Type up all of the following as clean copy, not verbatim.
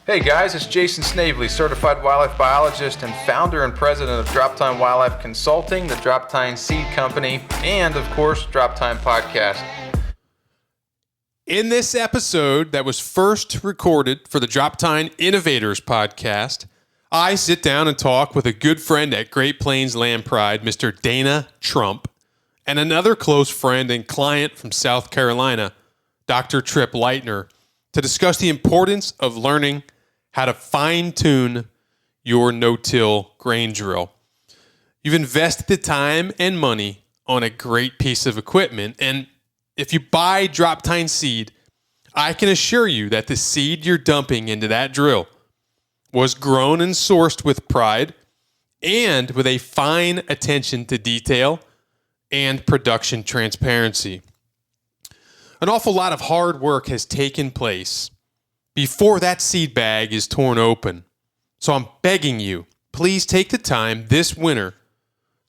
Hey guys, it's Jason Snavely, certified wildlife biologist and founder and president of Drop-Tine Wildlife Consulting, the Drop-Tine Seed Company, and of course, Drop-Tine Podcast. In this episode that was first recorded for the Drop-Tine Innovators Podcast, I sit down and talk with a good friend at Great Plains Land Pride, Mr. Dana Trump, and another close friend and client from South Carolina, Dr. Trip Leitner, to discuss the importance of learning how to fine-tune your no-till grain drill. You've invested the time and money on a great piece of equipment, and if you buy Drop-Tine Seed, I can assure you that the seed you're dumping into that drill was grown and sourced with pride and with a fine attention to detail and production transparency. An awful lot of hard work has taken place before that seed bag is torn open. So I'm begging you, please take the time this winter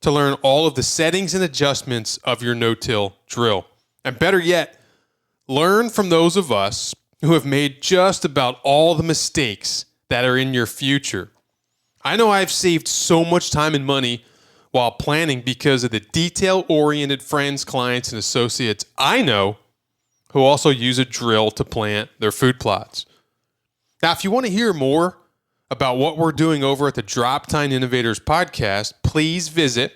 to learn all of the settings and adjustments of your no-till drill. And better yet, learn from those of us who have made just about all the mistakes that are in your future. I know I've saved so much time and money while planning because of the detail-oriented friends, clients, and associates I know who also use a drill to plant their food plots. Now, if you want to hear more about what we're doing over at the Drop-Tine Innovators Podcast, please visit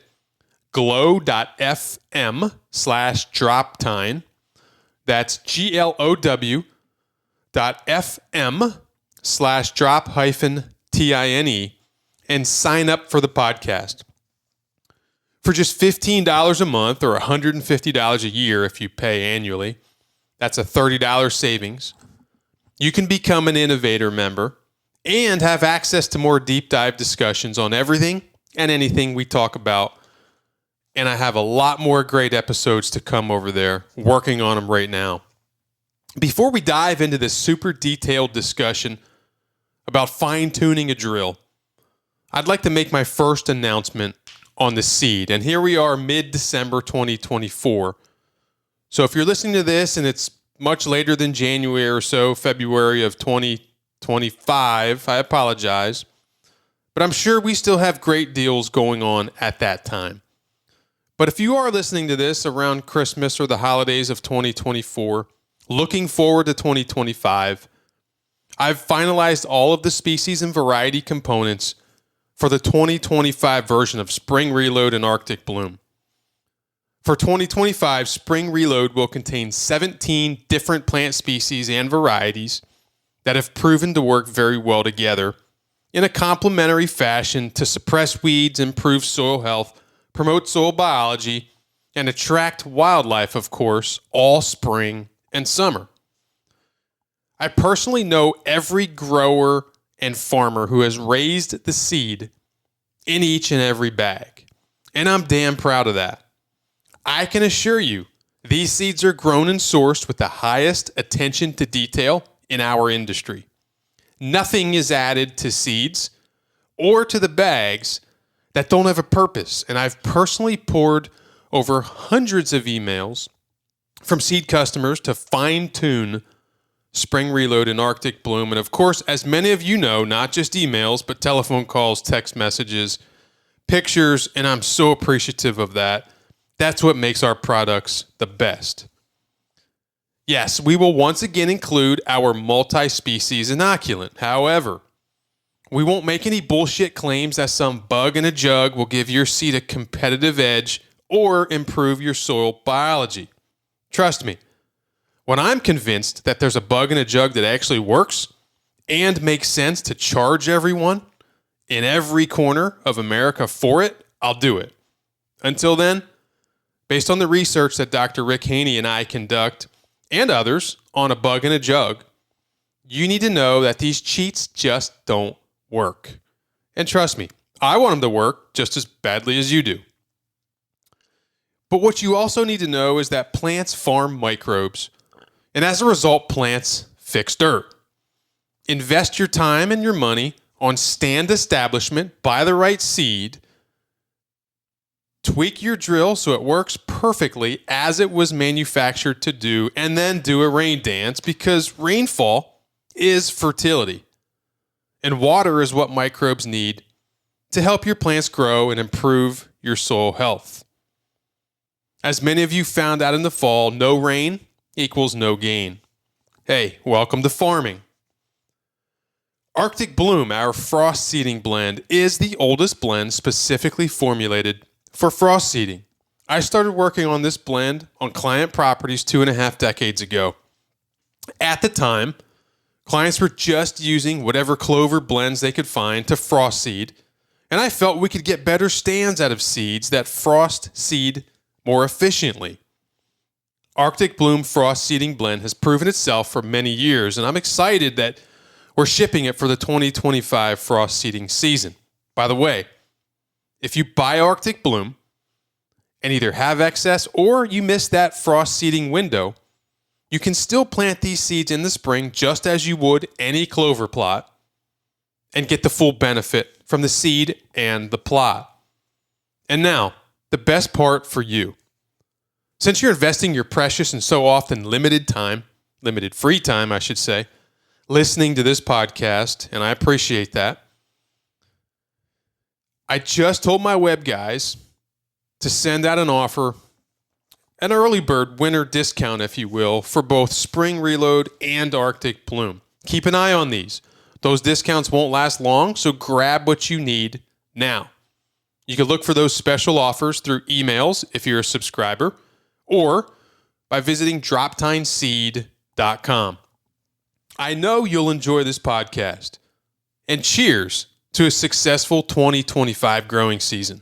glow.fm/droptine. That's glow.fm/drop-tine and sign up for the podcast. For just $15 a month or $150 a year if you pay annually, that's a $30 savings. You can become an innovator member and have access to more deep dive discussions on everything and anything we talk about. And I have a lot more great episodes to come over there, working on them right now. Before we dive into this super detailed discussion about fine-tuning a drill, I'd like to make my first announcement on the seed. And here we are mid-December 2024. So if you're listening to this and it's much later than January or so, February of 2025, I apologize. But I'm sure we still have great deals going on at that time. But if you are listening to this around Christmas or the holidays of 2024, looking forward to 2025, I've finalized all of the species and variety components for the 2025 version of Spring Reload and Arctic Bloom. For 2025, Spring Reload will contain 17 different plant species and varieties that have proven to work very well together in a complementary fashion to suppress weeds, improve soil health, promote soil biology, and attract wildlife, of course, all spring and summer. I personally know every grower and farmer who has raised the seed in each and every bag, and I'm damn proud of that. I can assure you, these seeds are grown and sourced with the highest attention to detail in our industry. Nothing is added to seeds or to the bags that don't have a purpose. And I've personally poured over hundreds of emails from seed customers to fine-tune Spring Reload and Arctic Bloom. And of course, as many of you know, not just emails, but telephone calls, text messages, pictures, and I'm so appreciative of that. That's what makes our products the best. Yes, we will once again include our multi-species inoculant. However, we won't make any bullshit claims that some bug in a jug will give your seed a competitive edge or improve your soil biology. Trust me, when I'm convinced that there's a bug in a jug that actually works and makes sense to charge everyone in every corner of America for it, I'll do it. Until then, based on the research that Dr. Rick Haney and I conduct, and others, on a bug in a jug, you need to know that these cheats just don't work. And trust me, I want them to work just as badly as you do. But what you also need to know is that plants farm microbes, and as a result, plants fix dirt. Invest your time and your money on stand establishment, buy the right seed, tweak your drill so it works perfectly as it was manufactured to do, and then do a rain dance, because rainfall is fertility. And water is what microbes need to help your plants grow and improve your soil health. As many of you found out in the fall, no rain equals no gain. Hey, welcome to farming. Arctic Bloom, our frost seeding blend, is the oldest blend specifically formulated for frost seeding. I started working on this blend on client properties 2.5 decades ago. At the time, clients were just using whatever clover blends they could find to frost seed, and I felt we could get better stands out of seeds that frost seed more efficiently. Arctic Bloom Frost Seeding Blend has proven itself for many years, and I'm excited that we're shipping it for the 2025 frost seeding season. By the way, if you buy Arctic Bloom and either have excess or you miss that frost seeding window, you can still plant these seeds in the spring just as you would any clover plot and get the full benefit from the seed and the plot. And now, the best part for you. Since you're investing your precious and so often limited free time, I should say, listening to this podcast, and I appreciate that, I just told my web guys to send out an offer, an early bird winter discount, if you will, for both Spring Reload and Arctic Bloom. Keep an eye on these. Those discounts won't last long, so grab what you need now. You can look for those special offers through emails if you're a subscriber, or by visiting Drop-Tine Seed.com. I know you'll enjoy this podcast. And cheers to a successful 2025 growing season.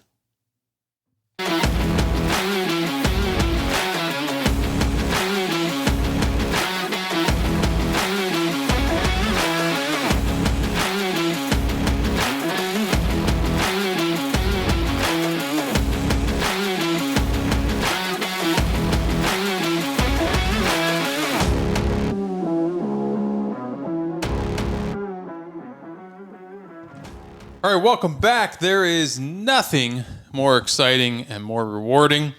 All right, welcome back. There is nothing more exciting and more rewarding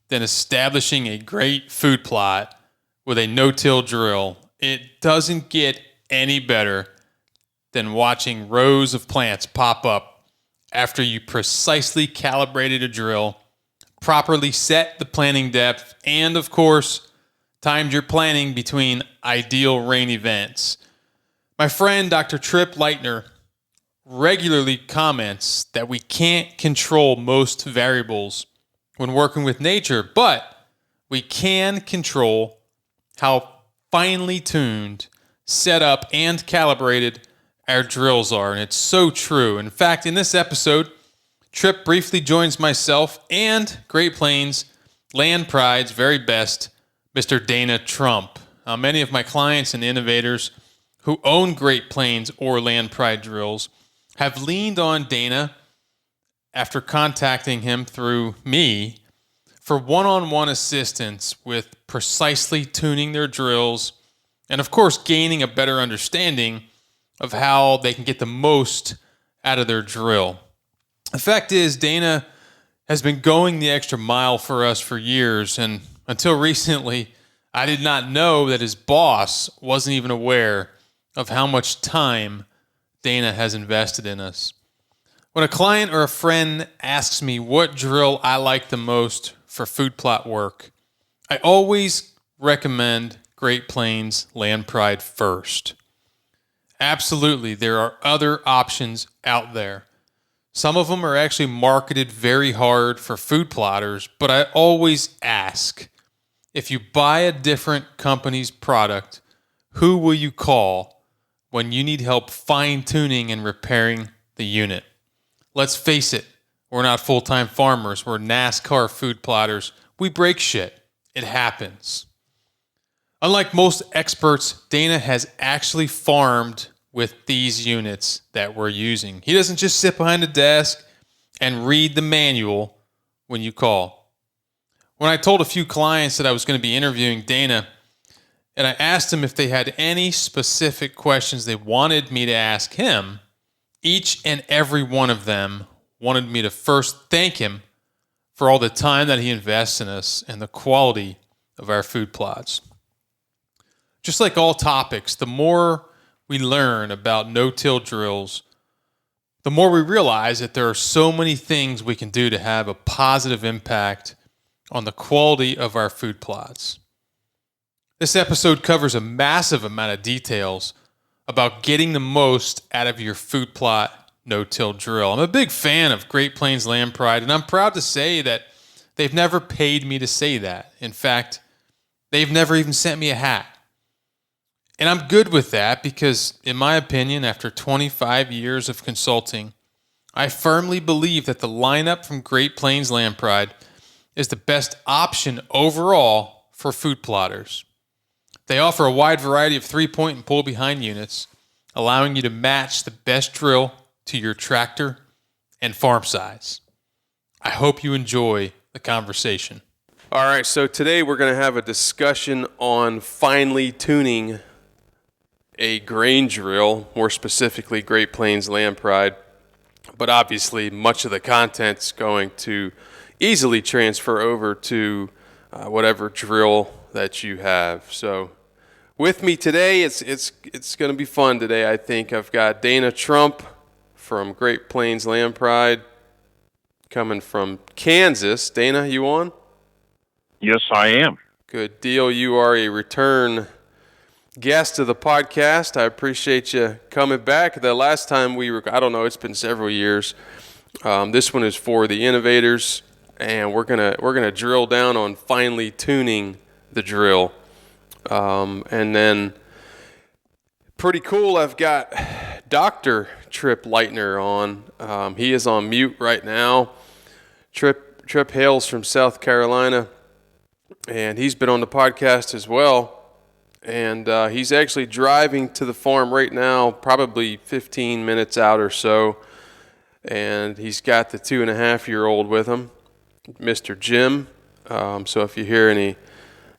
than establishing a great food plot with a no-till drill. It doesn't get any better than watching rows of plants pop up after you precisely calibrated a drill, properly set the planting depth, and of course, timed your planting between ideal rain events. My friend, Dr. Trip Leitner, regularly comments that we can't control most variables when working with nature, but we can control how finely tuned, set up, and calibrated our drills are. And it's so true. In fact, in this episode, Trip briefly joins myself and Great Plains Land Pride's very best, Mr. Dana Trump. Many of my clients and innovators who own Great Plains or Land Pride drills have leaned on Dana after contacting him through me for one-on-one assistance with precisely tuning their drills and, of course, gaining a better understanding of how they can get the most out of their drill. The fact is, Dana has been going the extra mile for us for years, and until recently, I did not know that his boss wasn't even aware of how much time Dana has invested in us. When a client or a friend asks me what drill I like the most for food plot work, I always recommend Great Plains Land Pride first. Absolutely, there are other options out there. Some of them are actually marketed very hard for food plotters, but I always ask, if you buy a different company's product, who will you call when you need help fine-tuning and repairing the unit? Let's face it, we're not full-time farmers. We're NASCAR food plotters. We break shit. It happens. Unlike most experts, Dana has actually farmed with these units that we're using. He doesn't just sit behind a desk and read the manual when you call. When I told a few clients that I was going to be interviewing Dana, and I asked them if they had any specific questions they wanted me to ask him, each and every one of them wanted me to first thank him for all the time that he invests in us and the quality of our food plots. Just like all topics, the more we learn about no-till drills, the more we realize that there are so many things we can do to have a positive impact on the quality of our food plots. This episode covers a massive amount of details about getting the most out of your food plot no-till drill. I'm a big fan of Great Plains Land Pride, and I'm proud to say that they've never paid me to say that. In fact, they've never even sent me a hat. And I'm good with that because, in my opinion, after 25 years of consulting, I firmly believe that the lineup from Great Plains Land Pride is the best option overall for food plotters. They offer a wide variety of 3-point and pull-behind units, allowing you to match the best drill to your tractor and farm size. I hope you enjoy the conversation. All right, so today we're going to have a discussion on finely tuning a grain drill, more specifically Great Plains Land Pride, but obviously much of the content's going to easily transfer over to whatever drill that you have. So with me today, it's going to be fun today. I think I've got Dana Trump from Great Plains Land Pride coming from Kansas. Dana, you on? Yes, I am. Good deal. You are a return guest of the podcast. I appreciate you coming back. The last time we were, I don't know, it's been several years. This one is for the innovators, and we're gonna drill down on finely tuning the drill. And then, pretty cool, I've got Dr. Trip Leitner on. He is on mute right now. Trip hails from South Carolina, and he's been on the podcast as well. And he's actually driving to the farm right now, probably 15 minutes out or so. And he's got the 2.5-year-old with him, Mr. Jim. So if you hear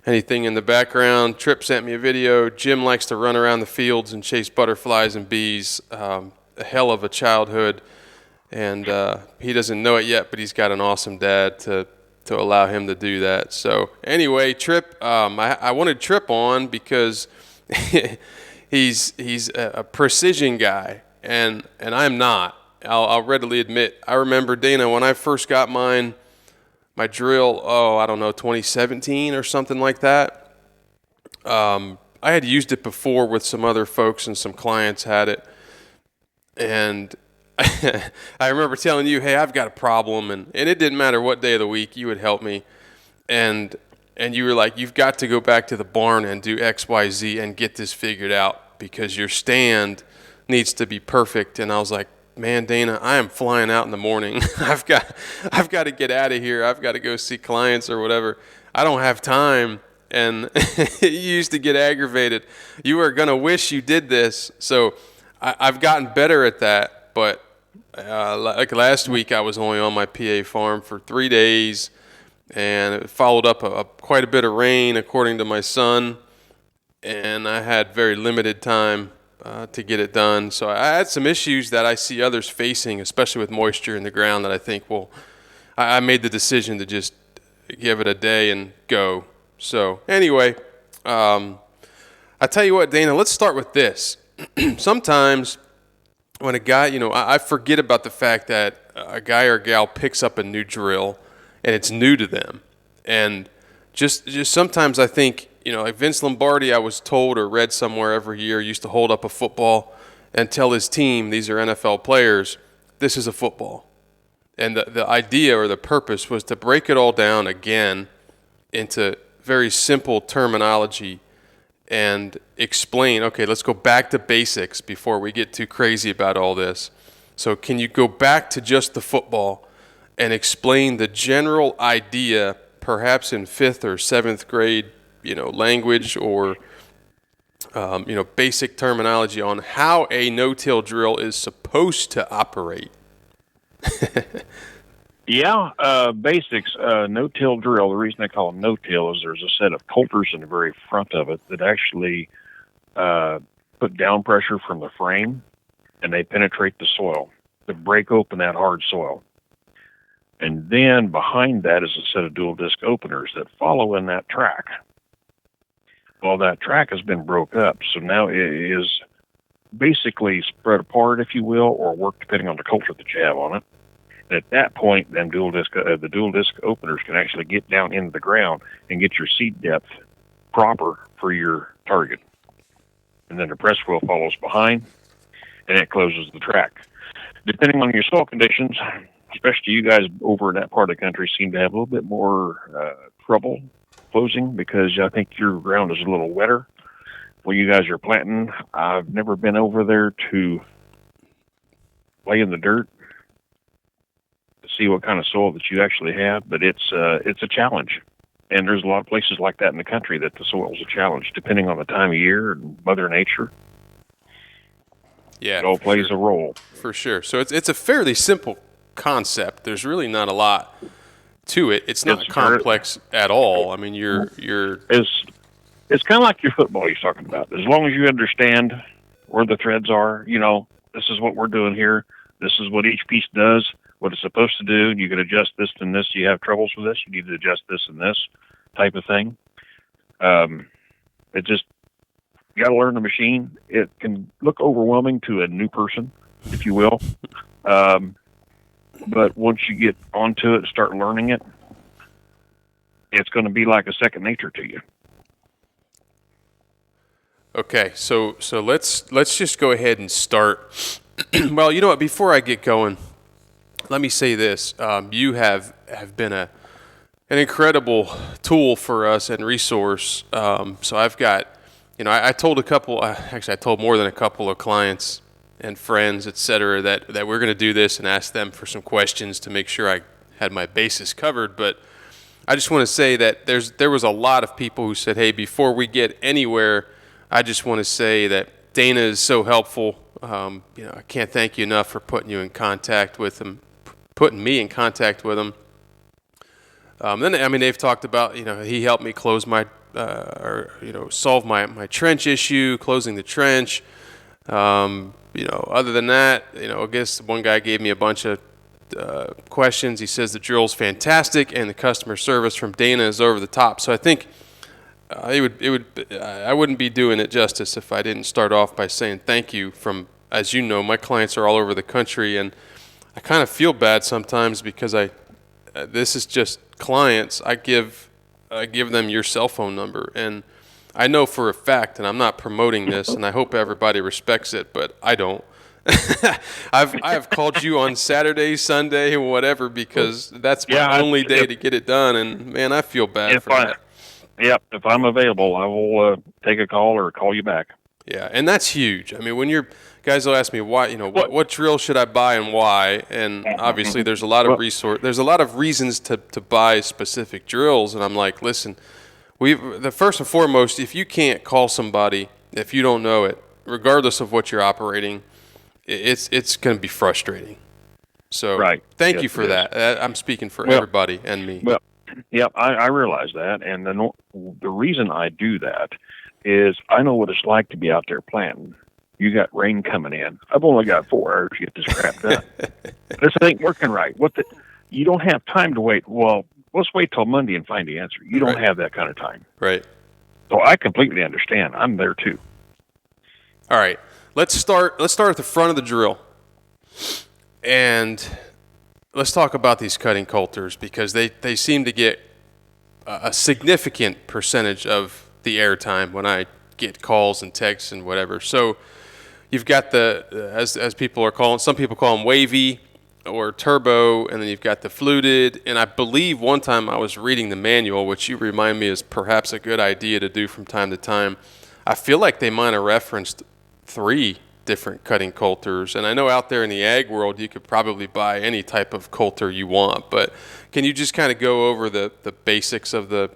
anything in the background, Trip sent me a video. Jim likes to run around the fields and chase butterflies and bees. A hell of a childhood. And he doesn't know it yet, but he's got an awesome dad to allow him to do that. So anyway, Trip, I wanted Trip on because he's a precision guy, and I'm not. I'll readily admit. I remember, Dana, when I first got my drill, I don't know, 2017 or something like that. I had used it before with some other folks, and some clients had it, and I remember telling you, hey, I've got a problem, and it didn't matter what day of the week, you would help me. And you were like, you've got to go back to the barn and do X, Y, Z and get this figured out because your stand needs to be perfect. And I was like, man, Dana, I am flying out in the morning. I've got to get out of here. I've got to go see clients or whatever. I don't have time. And you used to get aggravated. You are going to wish you did this. So I've gotten better at that, but like last week, I was only on my PA farm for 3 days, and it followed up quite a bit of rain, according to my son, and I had very limited time to get it done. So I had some issues that I see others facing, especially with moisture in the ground, that I think I made the decision to just give it a day and go. So anyway, I tell you what, Dana, let's start with this. Sometimes when a guy, I forget about the fact that a guy or gal picks up a new drill and it's new to them. And just sometimes I think, like Vince Lombardi, I was told or read somewhere every year, used to hold up a football and tell his team, these are NFL players, this is a football. And the idea or the purpose was to break it all down again into very simple terminology and explain, okay, let's go back to basics before we get too crazy about all this. So can you go back to just the football and explain the general idea, perhaps in 5th or 7th grade, language or, basic terminology on how a no-till drill is supposed to operate? Yeah, basics. No-till drill, the reason they call them no-till is there's a set of coulters in the very front of it that actually put down pressure from the frame, and they penetrate the soil to break open that hard soil. And then behind that is a set of dual disc openers that follow in that track. Well, that track has been broke up, so now it is basically spread apart, if you will, or work depending on the culture that you have on it. And at that point, then the dual disc openers can actually get down into the ground and get your seed depth proper for your target. And then the press wheel follows behind, and it closes the track. Depending on your soil conditions, especially you guys over in that part of the country seem to have a little bit more trouble closing because I think your ground is a little wetter when you guys are planting. I've never been over there to lay in the dirt to see what kind of soil that you actually have, but it's a challenge. And there's a lot of places like that in the country that the soil is a challenge, depending on the time of year and Mother Nature. Yeah, it all plays a role. For sure. So it's a fairly simple concept. There's really not a lot to it. It's not complex at all. I mean, you're It's kind of like your football you're talking about. As long as you understand where the threads are, this is what we're doing here. This is what each piece does, what it's supposed to do. You can adjust this and this. You have troubles with this, you need to adjust this and this type of thing. It just, you got to learn the machine. It can look overwhelming to a new person, if you will. But once you get onto it and start learning it, it's going to be like a second nature to you. Okay, so let's just go ahead and start. Well, you know what? Before I get going, let me say this: you have been an incredible tool for us and resource. So I've got, I told I told more than a couple of clients and friends, et cetera, that we're going to do this and ask them for some questions to make sure I had my bases covered. But I just want to say that there was a lot of people who said, hey, before we get anywhere, I just want to say that Dana is so helpful. I can't thank you enough for putting you in contact with him, putting me in contact with him. Then they've talked about, he helped me close my, solve my trench issue, closing the trench. Other than that, I guess one guy gave me a bunch of questions. He says the drill's fantastic and the customer service from Dana is over the top. So I think I wouldn't be doing it justice if I didn't start off by saying thank you. As you know, my clients are all over the country, and I kind of feel bad sometimes because this is just clients. I give them your cell phone number, and I know for a fact, and I'm not promoting this, and I hope everybody respects it, but I don't. I have called you on Saturday, Sunday, whatever, because that's my only day to get it done, and man, I feel bad for that. Yep, if I'm available, I will take a call or call you back. Yeah, and that's huge. I mean, when guys will ask me why, what drill should I buy and why, and obviously there's a lot of there's a lot of reasons to buy specific drills, and I'm like, listen, the first and foremost, if you can't call somebody if you don't know it, regardless of what you're operating, it's going to be frustrating. So thank you for that. I'm speaking for everybody and me. Well, yep, I realize that, and the reason I do that is I know what it's like to be out there planting. You got rain coming in. I've only got 4 hours to get this crap done. This ain't working right. You don't have time to wait. Well, let's wait till Monday and find the answer. You don't have that kind of time. Right. So I completely understand. I'm there too. All right. Let's start at the front of the drill. And let's talk about these cutting coulters because they seem to get a significant percentage of the airtime when I get calls and texts and whatever. So you've got as people are calling, some people call them wavy or turbo, and then you've got the fluted. And I believe one time I was reading the manual, which you remind me is perhaps a good idea to do from time to time. I feel like they might have referenced 3 different cutting coulters, and I know out there in the ag world you could probably buy any type of coulter you want, but can you just kind of go over the basics of the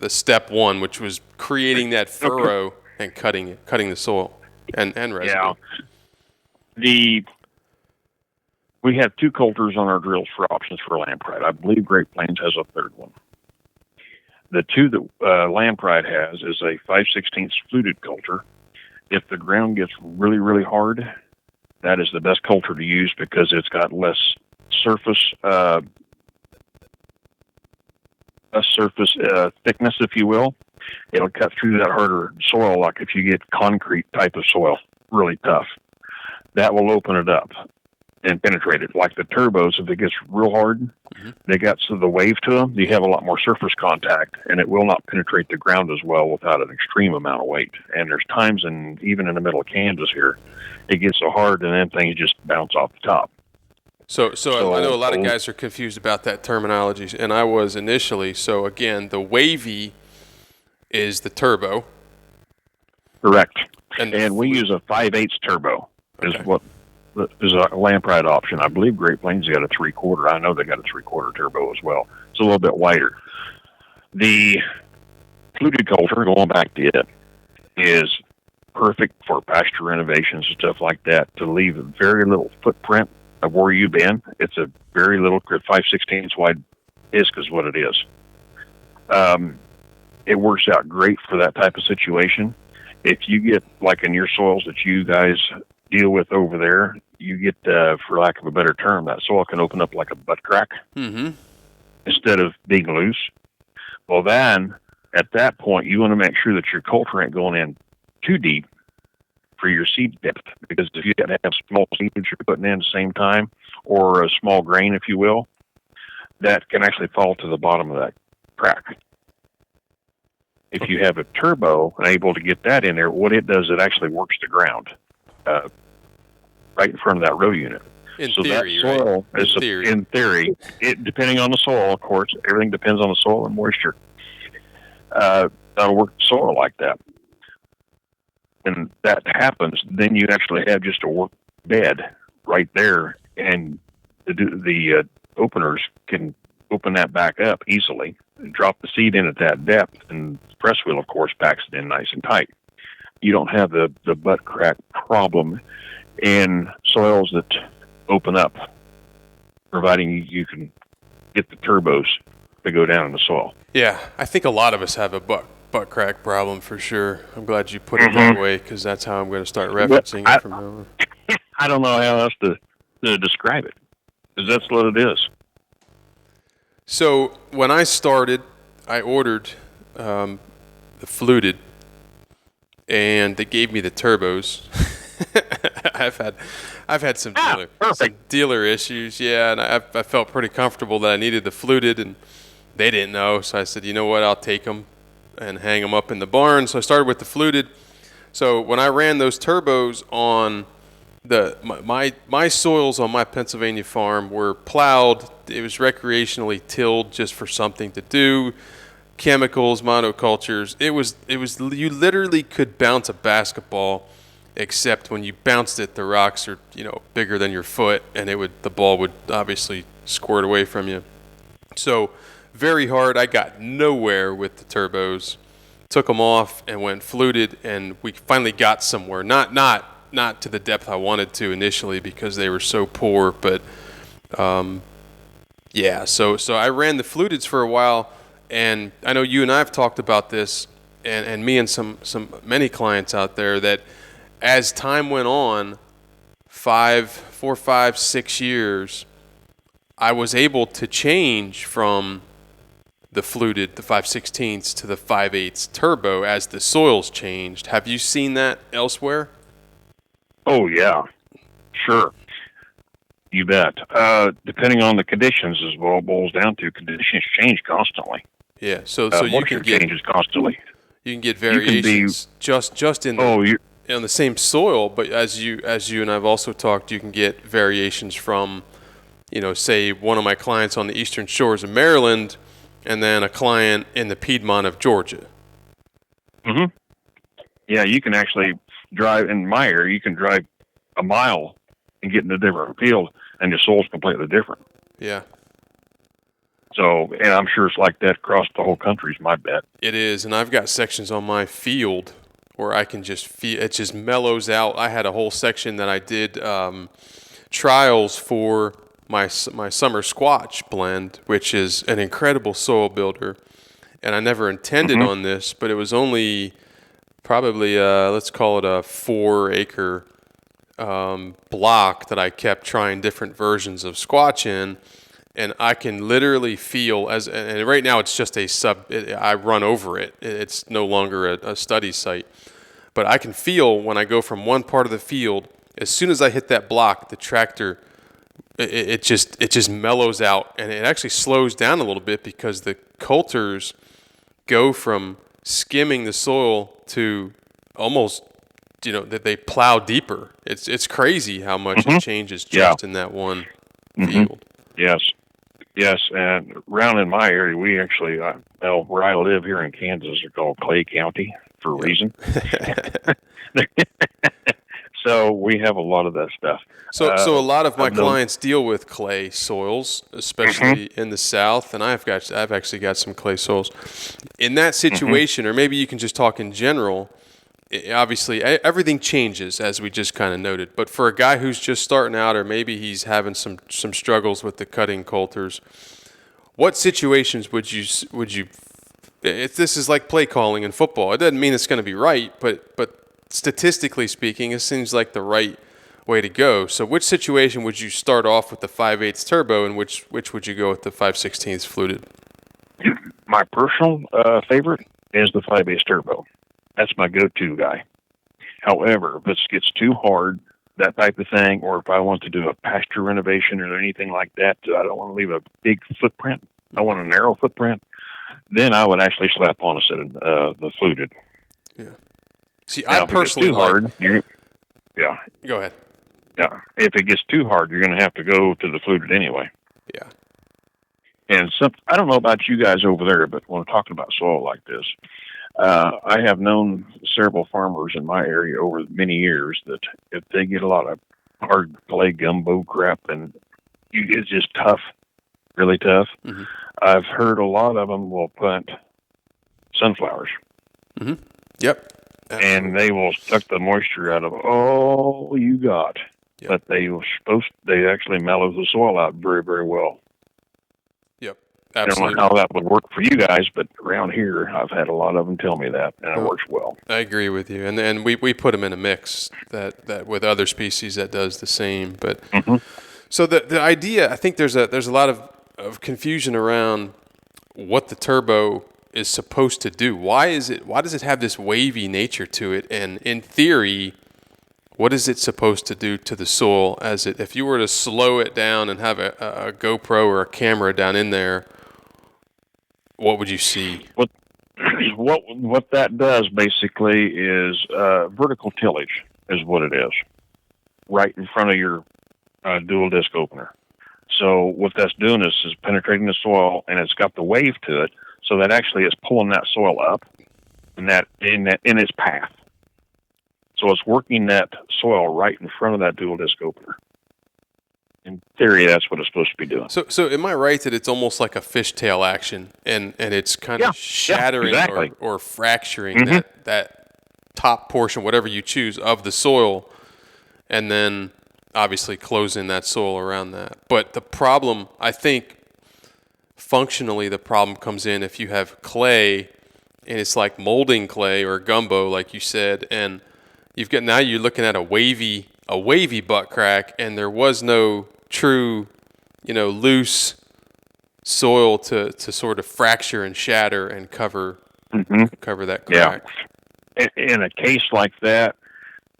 step 1, which was creating that furrow and cutting the soil and residue? Yeah. We have 2 coulters on our drills for options for Lampride. I believe Great Plains has a 3rd one. The 2 that Lampride has is a 5/16 fluted coulter. If the ground gets really, really hard, that is the best coulter to use because it's got less surface thickness, if you will. It'll cut through that harder soil, like if you get concrete type of soil. really tough. That will open it up and penetrate it. Like the turbos, if it gets real hard, they got the wave to them, you have a lot more surface contact, and it will not penetrate the ground as well without an extreme amount of weight. And there's times, even in the middle of Kansas here, it gets so hard and then things just bounce off the top. So I know a lot of guys are confused about that terminology, and I was initially. So again, the wavy is the turbo. Correct. And we use a 5/8 turbo is what is a lamprey option. I believe Great Plains got a 3/4. I know they got a 3/4 turbo as well. It's a little bit wider. The fluted culture, going back to it, is perfect for pasture renovations and stuff like that, to leave a very little footprint of where you've been. It's a very little 5/16 wide disc is what it is. It works out great for that type of situation. If you get, like in your soils that you guys deal with over there, you get, for lack of a better term, that soil can open up like a butt crack instead of being loose. Well, then, at that point, you want to make sure that your culture ain't going in too deep for your seed depth, because if you have small seeds you're putting in at the same time, or a small grain, if you will, that can actually fall to the bottom of that crack. If you have a turbo and able to get that in there, what it does, it actually works the ground right in front of that row unit. In so theory, that soil right? is in theory, it depending on the soil, of course, everything depends on the soil and moisture. That'll work the soil like that. And that happens, then you actually have just a work bed right there, and the openers can open that back up easily and drop the seed in at that depth, and the press wheel, of course, packs it in nice and tight. You don't have the butt crack problem in soils that open up, providing you can get the turbos to go down in the soil. Yeah, I think a lot of us have a butt crack problem for sure. I'm glad you put it that way, because that's how I'm going to start referencing it from now on. I don't know how else to describe it, because that's what it is. So when I started, I ordered the fluted, and they gave me the turbos. I've had some dealer issues, yeah, and I felt pretty comfortable that I needed the fluted, and they didn't know, so I said, you know what, I'll take them and hang them up in the barn. So I started with the fluted. So when I ran those turbos on my soils on my Pennsylvania farm were plowed. It was recreationally tilled just for something to do. Chemicals, monocultures. It was you literally could bounce a basketball, except when you bounced it, the rocks are, bigger than your foot, and the ball would obviously squirt away from you. So very hard. I got nowhere with the turbos. Took them off and went fluted, and we finally got somewhere. Not to the depth I wanted to initially, because they were so poor, but yeah. So I ran the fluteds for a while, and I know you and I have talked about this, and me and many clients out there, that as time went on, 4, 5, 6 years, I was able to change from the fluted, the 5/16 to the 5/8 turbo as the soils changed. Have you seen that elsewhere? Oh, yeah, sure. You bet. Depending on the conditions, as well, it boils down to, conditions change constantly. Yeah, so you can get changes constantly. You can get variations just in on the same soil, but as you and I've also talked, you can get variations from, say one of my clients on the eastern shores of Maryland, and then a client in the Piedmont of Georgia. Mm-hmm. Yeah, you can actually drive in my area. You can drive a mile and get in a different field, and the soil's completely different. Yeah. So, and I'm sure it's like that across the whole country, is my bet. It is, and I've got sections on my field where I can just feel it just mellows out. I had a whole section that I did trials for my summer squash blend, which is an incredible soil builder, and I never intended on this, but it was only probably let's call it a 4-acre block that I kept trying different versions of squash in, and I can literally feel and right now it's just I run over it. It's no longer a study site, But I can feel when I go from one part of the field, as soon as I hit that block, the tractor, it just mellows out, and it actually slows down a little bit because the coulters go from skimming the soil to almost, that they plow deeper. It's crazy how much it changes just in that one field. Yes, and around in my area, we actually, where I live here in Kansas, are called Clay County for a reason. So we have a lot of that stuff. So a lot of my clients deal with clay soils, especially in the South, and I've actually got some clay soils. In that situation, or maybe you can just talk in general. Obviously, everything changes, as we just kind of noted. But for a guy who's just starting out, or maybe he's having some struggles with the cutting coulters, what situations would you? If this is like play calling in football, it doesn't mean it's going to be right, but statistically speaking, it seems like the right way to go. So, which situation would you start off with the 5/8 turbo, and which would you go with the 5/16 fluted? My personal favorite is the 5/8 turbo. That's my go-to guy. However, if it gets too hard, that type of thing, or if I want to do a pasture renovation or anything like that, I don't want to leave a big footprint. I want a narrow footprint. Then I would actually slap on a set of the fluted. Yeah. See, now, I personally if it gets too hard. Yeah. Go ahead. Yeah. If it gets too hard, you're going to have to go to the fluted anyway. Yeah. And I don't know about you guys over there, but when I'm talking about soil like this, I have known several farmers in my area over many years that if they get a lot of hard clay gumbo crap, and it's just tough, really tough. Mm-hmm. I've heard a lot of them will plant sunflowers. Mm-hmm. Yep. Absolutely. And they will suck the moisture out of all you got. Yep. But they actually mellow the soil out very, very well. Yep. Absolutely. I don't know how that would work for you guys, but around here, I've had a lot of them tell me that, and it works well. I agree with you, and we put them in a mix that with other species that does the same. But so the idea, I think there's a lot of confusion around what the turbo is supposed to do. Why does it have this wavy nature to it? And in theory, what is it supposed to do to the soil? If you were to slow it down and have a GoPro or a camera down in there, what would you see? What that does basically is vertical tillage is what it is, right in front of your dual disc opener. So what that's doing is penetrating the soil, and it's got the wave to it, so that actually is pulling that soil up in its path. So it's working that soil right in front of that dual disc opener. In theory, that's what it's supposed to be doing. So am I right that it's almost like a fishtail action, and it's kind of shattering or fracturing that top portion, whatever you choose, of the soil, and then obviously closing that soil around that. But the problem, I think, functionally, the problem comes in if you have clay, and it's like molding clay or gumbo, like you said, and now you're looking at a wavy butt crack, and there was no true, loose soil to sort of fracture and shatter and cover that crack. Yeah. In a case like that,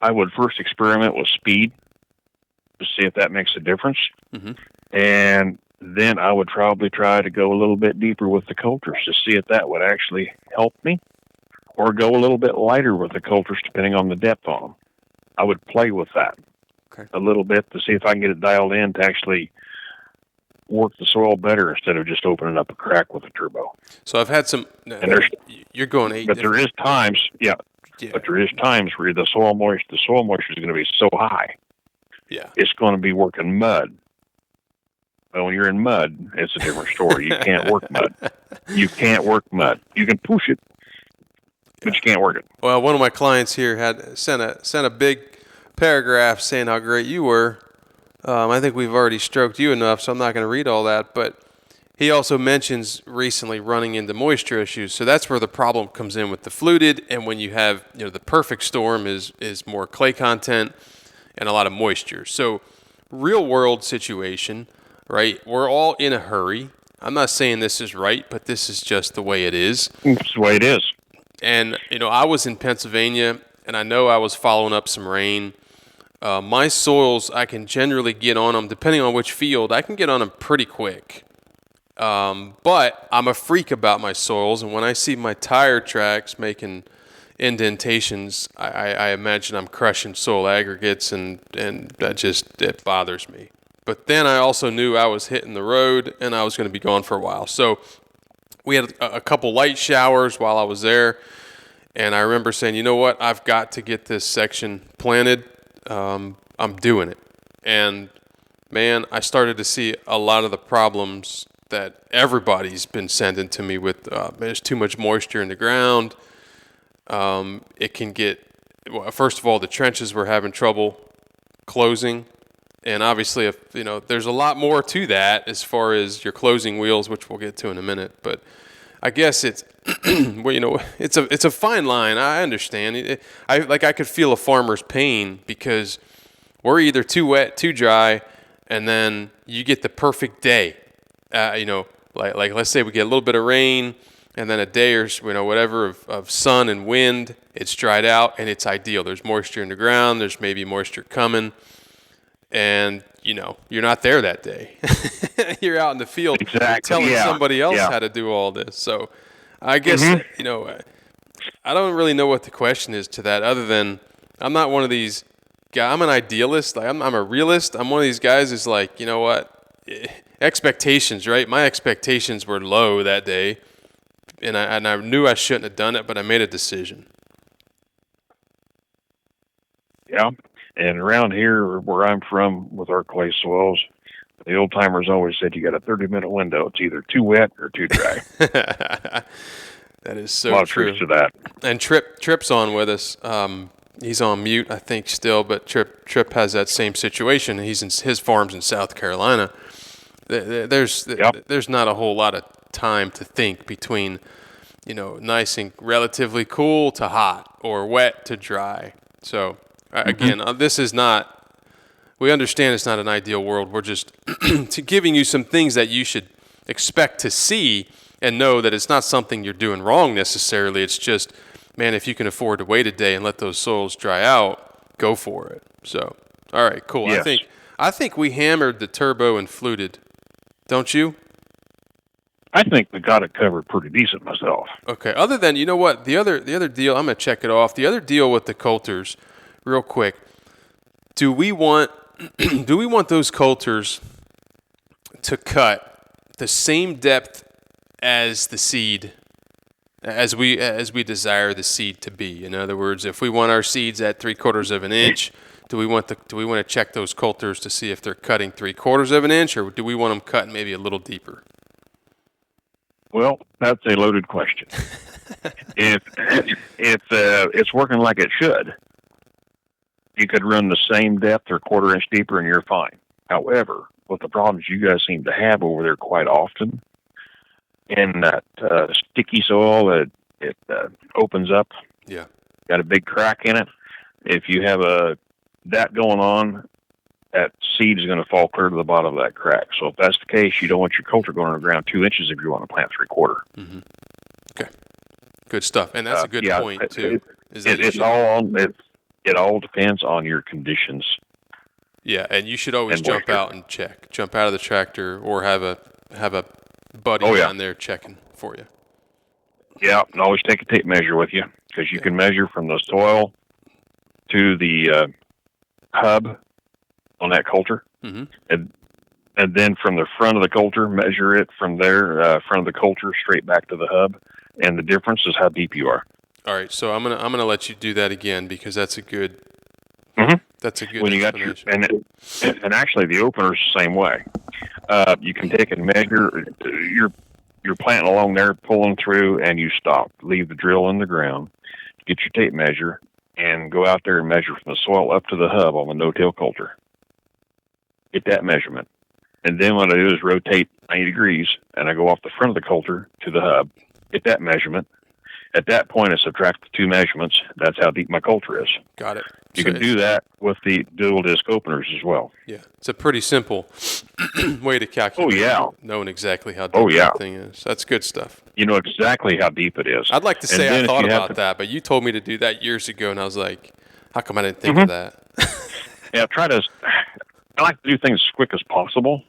I would first experiment with speed to see if that makes a difference. Mm-hmm. And then I would probably try to go a little bit deeper with the coulters to see if that would actually help me, or go a little bit lighter with the coulters depending on the depth on them. I would play with that a little bit to see if I can get it dialed in to actually work the soil better instead of just opening up a crack with a turbo. So I've had some. You're going 8. But there is times, But there is times where the soil moisture is going to be so high. Yeah. It's going to be working mud. But when you're in mud, it's a different story. You can't work mud. You can't work mud. You can push it, but you can't work it. Well, one of my clients here had sent a big paragraph saying how great you were. I think we've already stroked you enough, so I'm not going to read all that. But he also mentions recently running into moisture issues. So that's where the problem comes in with the fluted. And when you have, the perfect storm is more clay content and a lot of moisture. So real world situation, right? We're all in a hurry. I'm not saying this is right, but this is just the way it is. It's the way it is. And, I was in Pennsylvania and I know I was following up some rain. My soils, I can generally get on them, depending on which field, I can get on them pretty quick. But I'm a freak about my soils, and when I see my tire tracks making indentations, I imagine I'm crushing soil aggregates, and it bothers me. But then I also knew I was hitting the road, and I was going to be gone for a while. So we had a couple light showers while I was there, and I remember saying, you know what, I've got to get this section planted. I'm doing it. And man, I started to see a lot of the problems that everybody's been sending to me with. There's too much moisture in the ground. It can get, well, first of all, the trenches were having trouble closing. And obviously, there's a lot more to that as far as your closing wheels, which we'll get to in a minute. But I guess it's, well, it's a fine line. I understand. I could feel a farmer's pain because we're either too wet, too dry, and then you get the perfect day. Like let's say we get a little bit of rain, and then a day or whatever of sun and wind. It's dried out, and it's ideal. There's moisture in the ground. There's maybe moisture coming. And, you're not there that day. You're out in the field telling somebody else how to do all this. So I guess, I don't really know what the question is to that other than I'm not one of these guys. I'm an idealist. Like I'm a realist. I'm one of these guys who's like, you know what? Expectations, right? My expectations were low that day. And I knew I shouldn't have done it, but I made a decision. Yeah. And around here, where I'm from, with our clay soils, the old timers always said you got a 30-minute window. It's either too wet or too dry. That is so true. A lot of truth to that. And Trip's on with us. He's on mute, I think, still. But Trip has that same situation. He's in his farm's in South Carolina. There's not a whole lot of time to think between, nice and relatively cool to hot or wet to dry. So. Again, this is not, we understand it's not an ideal world. We're just giving you some things that you should expect to see and know that it's not something you're doing wrong necessarily. It's just, man, if you can afford to wait a day and let those soils dry out, go for it. So, all right, cool. Yes. I think we hammered the turbo and fluted. Don't you? I think we got it covered pretty decent myself. Okay. Other than, you know what, the other deal, I'm going to check it off. The other deal with the coulters, real quick, do we want those coulters to cut the same depth as the seed, as we desire the seed to be? In other words, if we want our seeds at 3/4 of an inch, do we want to check those coulters to see if they're cutting 3/4 of an inch, or do we want them cutting maybe a little deeper? Well, that's a loaded question. If it's working like it should, you could run the same depth or 1/4 inch deeper and you're fine. However, with the problems you guys seem to have over there quite often, in that sticky soil, it opens up. Yeah. Got a big crack in it. If you have that going on, that seed is going to fall clear to the bottom of that crack. So if that's the case, you don't want your coulter going underground 2 inches if you want to plant 3/4. Mm-hmm. Okay. Good stuff. And that's a good point, too. It all depends on your conditions. Yeah, and you should always jump out and check. Jump out of the tractor or have a buddy down there checking for you. Yeah, and always take a tape measure with you because you can measure from the soil to the hub on that coulter. Mm-hmm. And then from the front of the coulter, measure it from there, front of the coulter straight back to the hub. And the difference is how deep you are. All right, so I'm gonna let you do that again because that's a good. Mm-hmm. That's a good. When you got and actually the opener's the same way. You can take and measure. You're planting along there, pulling through, and you stop. Leave the drill in the ground. Get your tape measure and go out there and measure from the soil up to the hub on the no-till coulter. Get that measurement, and then what I do is rotate 90 degrees, and I go off the front of the coulter to the hub. Get that measurement. At that point, I subtract the two measurements. That's how deep my coulter is. Got it. You can do that with the dual disc openers as well. Yeah, it's a pretty simple way to calculate. Oh, yeah. Knowing exactly how deep that thing is. That's good stuff. You know exactly how deep it is. I'd like to say I thought about that, but you told me to do that years ago, and I was like, how come I didn't think of that? Yeah, I like to do things as quick as possible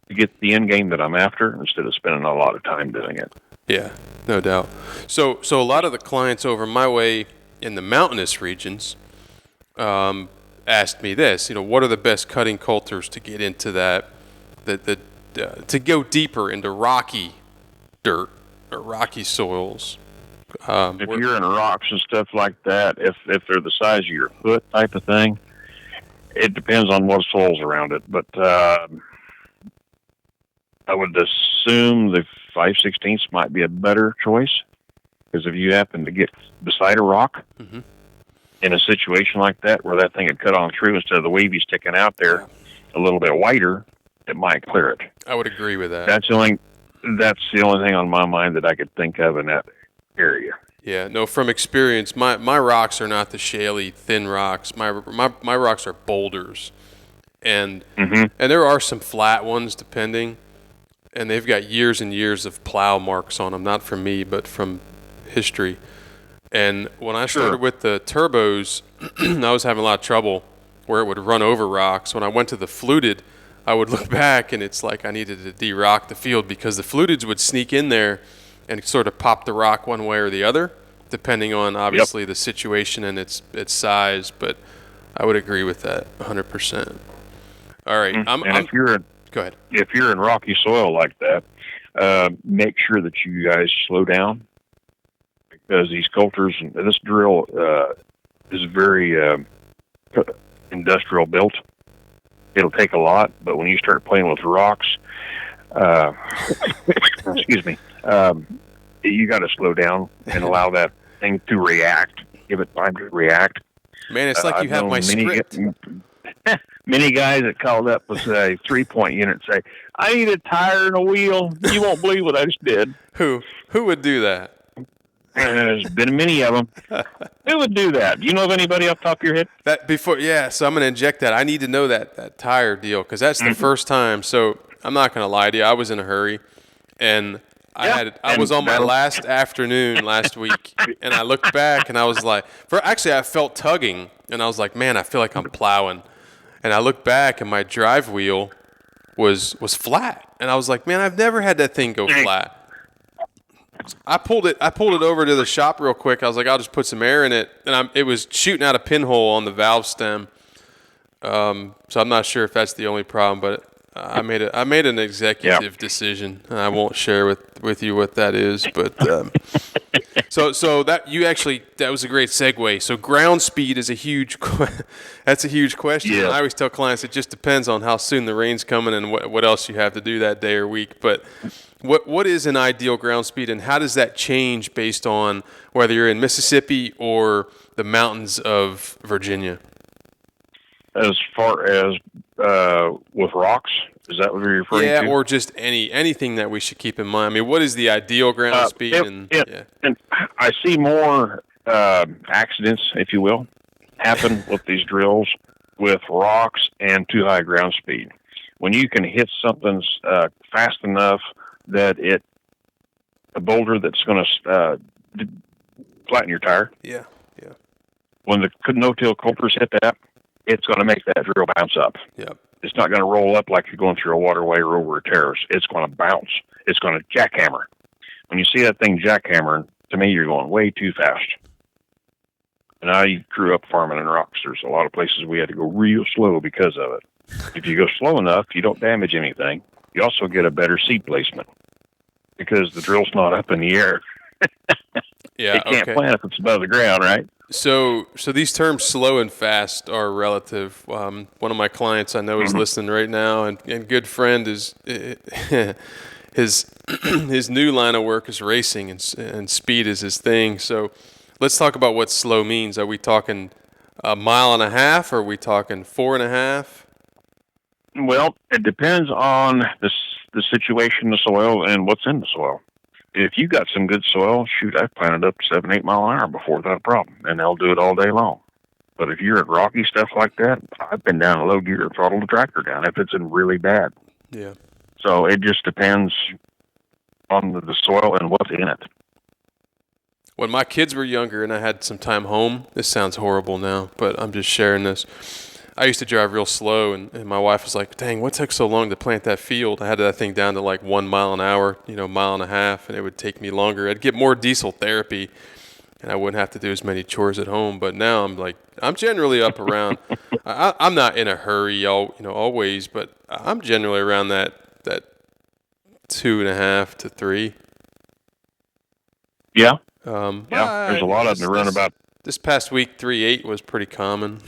to get the end game that I'm after instead of spending a lot of time doing it. Yeah, no doubt. So a lot of the clients over my way in the mountainous regions asked me this, what are the best cutting coulters to get into that, to go deeper into rocky dirt or rocky soils? If you're in rocks and stuff like that, if they're the size of your foot type of thing, it depends on what soil's around it. But I would assume the 5/16 might be a better choice, because if you happen to get beside a rock in a situation like that where that thing had cut on through, instead of the wavy sticking out there a little bit wider, it might clear it. I would agree with that. That's the only thing on my mind that I could think of in that area. Yeah, no, from experience, my rocks are not the shaly, thin rocks. My rocks are boulders. And there are some flat ones depending, and they've got years and years of plow marks on them, not from me, but from history. And when I started with the turbos, I was having a lot of trouble where it would run over rocks. When I went to the fluted, I would look back, and it's like I needed to de-rock the field, because the fluteds would sneak in there and sort of pop the rock one way or the other, depending on, obviously, the situation and its size. But I would agree with that 100%. All right. Go ahead. If you're in rocky soil like that, make sure that you guys slow down, because these coulters and this drill is very industrial built. It'll take a lot, but when you start playing with rocks, excuse me, you got to slow down and allow that thing to react. Give it time to react. Man, it's like you have my script. Many guys that called up with a 3-point unit say, "I need a tire and a wheel." You won't believe what I just did. Who would do that? There's been many of them. Who would do that? Do you know of anybody off the top of your head? So I'm going to inject that. I need to know that tire deal, because that's the first time. So I'm not going to lie to you. I was in a hurry, and I was on my last afternoon last week, and I looked back, and I was like, I felt tugging, and I was like, man, I feel like I'm plowing. And I looked back, and my drive wheel was flat, and I was like, man, I've never had that thing go flat. I pulled it over to the shop real quick. I was like, I'll just put some air in it, and it was shooting out a pinhole on the valve stem. So I'm not sure if that's the only problem, but I made an executive decision. And I won't share with you what that is, but so that was a great segue. So ground speed is a huge that's a huge question. Yeah. I always tell clients it just depends on how soon the rain's coming and what else you have to do that day or week. But what is an ideal ground speed, and how does that change based on whether you're in Mississippi or the mountains of Virginia? As far as with rocks, is that what you're referring to? Yeah, or just anything that we should keep in mind. I mean, what is the ideal ground speed? And I see more accidents, if you will, happen with these drills with rocks and too high ground speed. When you can hit something fast enough that a boulder that's going to flatten your tire. Yeah. When the no-till coulters hit that, it's going to make that drill bounce up. Yep. It's not going to roll up like you're going through a waterway or over a terrace. It's going to bounce. It's going to jackhammer. When you see that thing jackhammering, to me, you're going way too fast. And I grew up farming in rocks. There's a lot of places we had to go real slow because of it. If you go slow enough, you don't damage anything. You also get a better seed placement because the drill's not up in the air. Yeah, it can't plant if it's above the ground, right? So these terms slow and fast are relative. One of my clients I know is listening right now, and good friend is his new line of work is racing, and speed is his thing. So let's talk about what slow means. Are we talking a mile and a half, or are we talking 4.5? Well, it depends on the situation, the soil, and what's in the soil. if you got some good soil, shoot, I've planted up 7-8 mile an hour before without a problem, and they'll do it all day long. But if you're at rocky stuff like that, I've been down a low gear and throttled the tractor down if it's in really bad. Yeah. So it just depends on the soil and what's in it. When my kids were younger and I had some time home, this sounds horrible now, but I'm just sharing this. I used to drive real slow, and my wife was like, dang, what took so long to plant that field? I had that thing down to like 1 mile an hour, mile and a half, and it would take me longer. I'd get more diesel therapy, and I wouldn't have to do as many chores at home. But now I'm generally up around, I'm not in a hurry, always, but I'm generally around that 2.5 to 3. Yeah. There's a lot of them to run about. This past week, 3.8 was pretty common.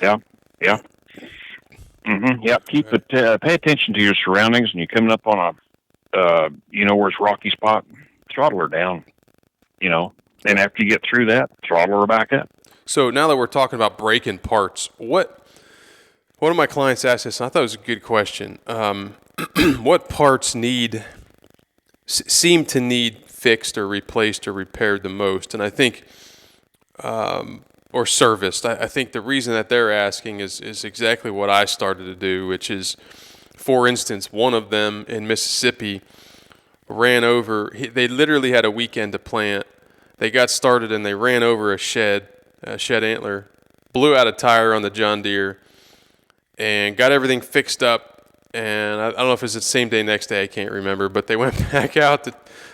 Yeah. Mm-hmm. Yeah. Keep it. Pay attention to your surroundings, and you're coming up on a, where it's rocky spot. Throttle her down. And after you get through that, throttle her back up. So now that we're talking about break-in parts, one of my clients asked this, and I thought it was a good question. What parts seem to need fixed or replaced or repaired the most? And I think, or serviced. I think the reason that they're asking is exactly what I started to do, which is, for instance, one of them in Mississippi ran over. They literally had a weekend to plant. They got started and they ran over a shed antler, blew out a tire on the John Deere, and got everything fixed up. And I don't know if it was the same day, next day, I can't remember, but they went back out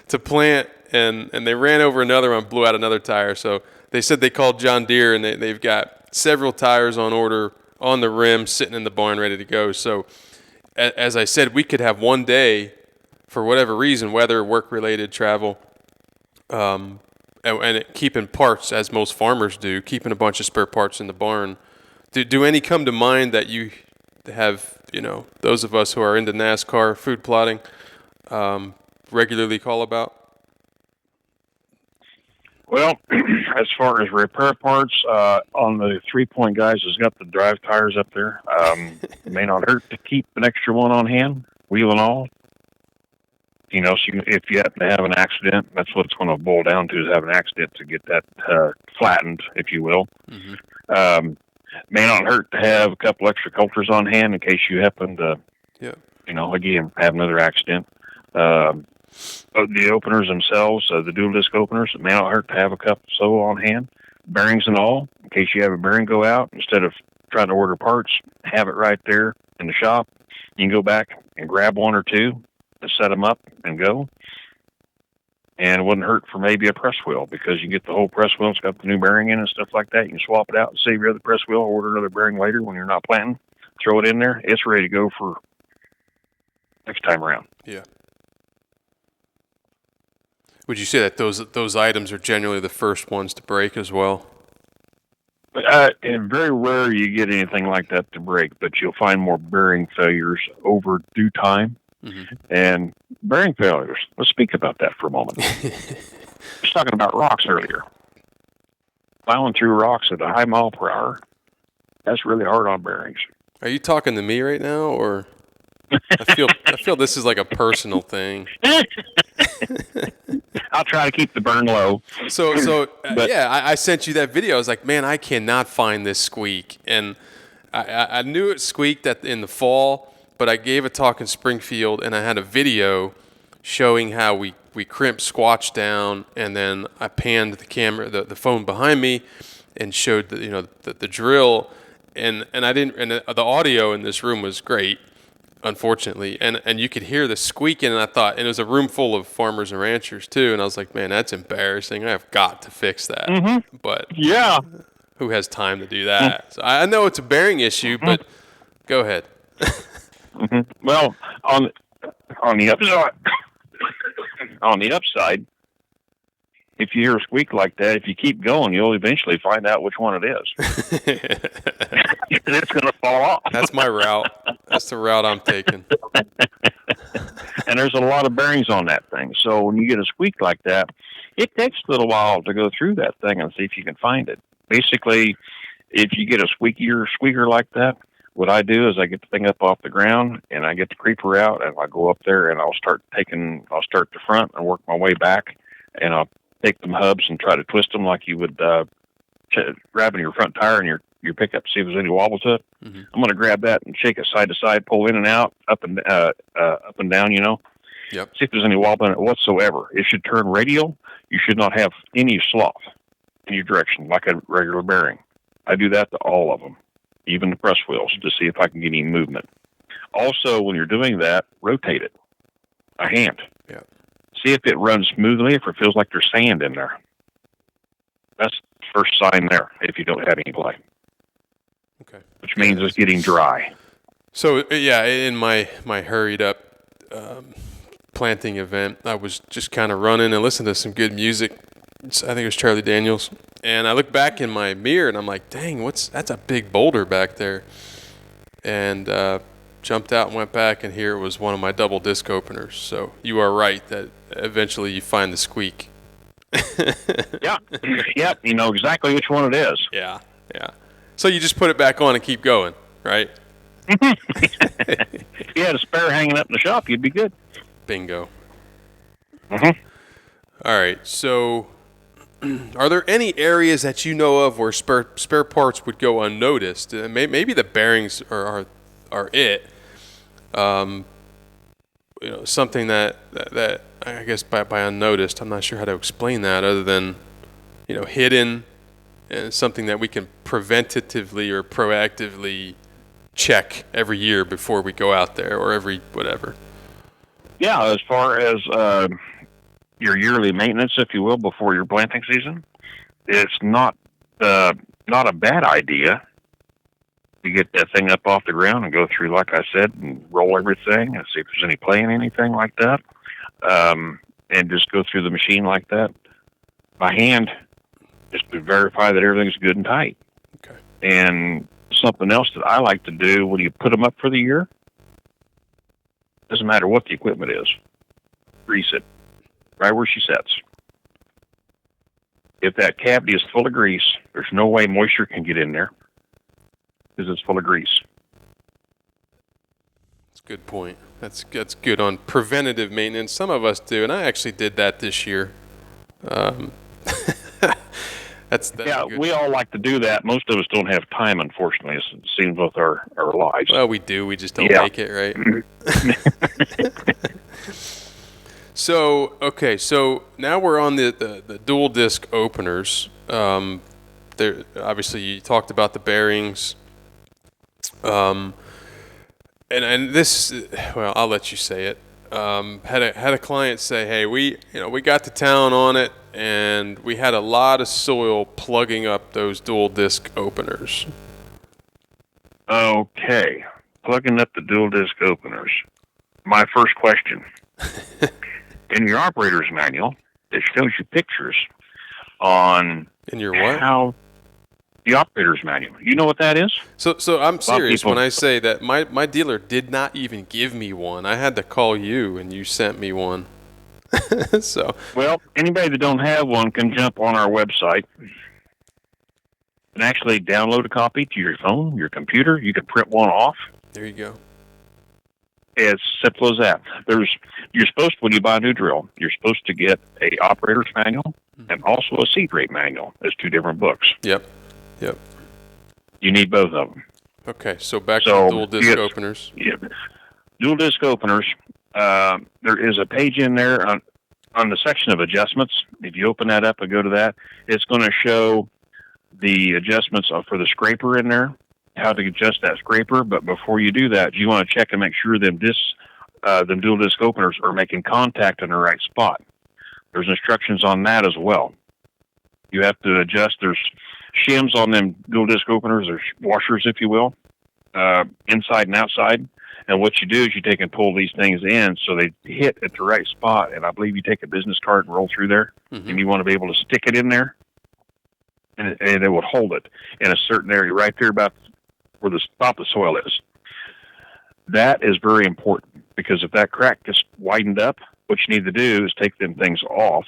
to plant, and they ran over another one, blew out another tire. So they said they called John Deere, and they've got several tires on order on the rim sitting in the barn ready to go. So as I said, we could have one day, for whatever reason, weather, work-related, travel, and keeping parts, as most farmers do, keeping a bunch of spare parts in the barn. Do any come to mind that you have, those of us who are into NASCAR food plotting, regularly call about? Well, as far as repair parts, on the 3-point guys has got the drive tires up there. It may not hurt to keep an extra one on hand, wheel and all. So if you happen to have an accident, that's what it's going to boil down to, is have an accident to get that flattened, if you will. Mm-hmm. May not hurt to have a couple extra coulters on hand in case you happen to, again, have another accident. The openers themselves, the dual disc openers, it may not hurt to have a couple so on hand. Bearings and all, in case you have a bearing go out, instead of trying to order parts, have it right there in the shop. You can go back and grab one or two to set them up and go. And it wouldn't hurt for maybe a press wheel, because you get the whole press wheel, it's got the new bearing in and stuff like that. You can swap it out and save your other press wheel, order another bearing later when you're not planting. Throw it in there. It's ready to go for next time around. Yeah. Would you say that those items are generally the first ones to break as well? And very rare you get anything like that to break, but you'll find more bearing failures over due time. Mm-hmm. And bearing failures, let's speak about that for a moment. I was talking about rocks earlier. Plowing through rocks at a high mile per hour, that's really hard on bearings. Are you talking to me right now, or I feel this is like a personal thing. I'll try to keep the burn low. I sent you that video. I was like, man, I cannot find this squeak. And I knew it squeaked in the fall, but I gave a talk in Springfield, and I had a video showing how we crimped squatch down, and then I panned the camera, the phone behind me, and showed the drill, and I didn't, and the audio in this room was great, unfortunately, and you could hear the squeaking, and I thought, and it was a room full of farmers and ranchers too, and I was like, man, that's embarrassing. I have got to fix that. Mm-hmm. But yeah, who has time to do that? Mm-hmm. So I know it's a bearing issue, but go ahead. Mm-hmm. Well, on the upside, if you hear a squeak like that, if you keep going, you'll eventually find out which one it is. It's going to fall off. That's my route. That's the route I'm taking. And there's a lot of bearings on that thing. So when you get a squeak like that, it takes a little while to go through that thing and see if you can find it. Basically, if you get a squeaker like that, what I do is I get the thing up off the ground and I get the creeper out and I go up there and I'll start the front and work my way back, and I'll take them hubs and try to twist them like you would grabbing your front tire and your pickup, see if there's any wobble to it. Mm-hmm. I'm going to grab that and shake it side to side, pull in and out, up and down, Yep. See if there's any wobble in it whatsoever. It should turn radial. You should not have any sloth in your direction like a regular bearing. I do that to all of them, even the press wheels, to see if I can get any movement. Also, when you're doing that, rotate it by hand. Yeah. See if it runs smoothly, if it feels like there's sand in there. That's the first sign there, if you don't have any play. Okay. Which means it's getting dry. So, yeah, in my hurried up planting event, I was just kind of running and listening to some good music. I think it was Charlie Daniels. And I look back in my mirror and I'm like, dang, that's a big boulder back there. And jumped out and went back, and here was one of my double disc openers. So you are right that eventually you find the squeak. Yeah. Yep. You know exactly which one it is. Yeah. So you just put it back on and keep going, right? If you had a spare hanging up in the shop, you'd be good. Bingo. Mm-hmm. All right. So are there any areas that you know of where spare parts would go unnoticed? Maybe the bearings are it. Something that I guess by unnoticed, I'm not sure how to explain that other than, hidden, and something that we can preventatively or proactively check every year before we go out there, or every whatever. Yeah, as far as your yearly maintenance, if you will, before your planting season, it's not a bad idea to get that thing up off the ground and go through, like I said, and roll everything and see if there's any play in anything like that, and just go through the machine like that by hand, just to verify that everything's good and tight. Okay. And something else that I like to do when you put them up for the year, doesn't matter what the equipment is, grease it right where she sets. If that cavity is full of grease, there's no way moisture can get in there because it's full of grease. That's a good point. That's good on preventative maintenance. Some of us do, and I actually did that this year. That's yeah, good. We all like to do that. Most of us don't have time, unfortunately, it seems, with our lives. Well, we do. We just don't make it, right? So now we're on the dual disc openers. There, obviously, you talked about the bearings. And this, well, I'll let you say it. Had a client say, "Hey, we got to town on it, and we had a lot of soil plugging up those dual disc openers." Okay, plugging up the dual disc openers. My first question: in your operator's manual, it shows you pictures on in your what? How the operator's manual. You know what that is? So I'm serious when I say that my dealer did not even give me one. I had to call you, and you sent me one. So, well, anybody that don't have one can jump on our website and actually download a copy to your phone, your computer. You can print one off. There you go. It's simple as that. You're supposed to, when you buy a new drill, you're supposed to get a operator's manual and also a seed rate manual. There's two different books. Yep. You need both of them. Okay, so back to the dual disc openers. Yeah, dual disc openers. There is a page in there on the section of adjustments. If you open that up and go to that, it's going to show the adjustments for the scraper in there, how to adjust that scraper. But before you do that, you want to check and make sure them dual disc openers are making contact in the right spot. There's instructions on that as well. You have to adjust. There's shims on them dual disc openers, or washers, if you will, inside and outside. And what you do is you take and pull these things in so they hit at the right spot. And I believe you take a business card and roll through there, and you want to be able to stick it in there, and it will hold it in a certain area right there about where the top of the soil is. That is very important, because if that crack gets widened up, what you need to do is take them things off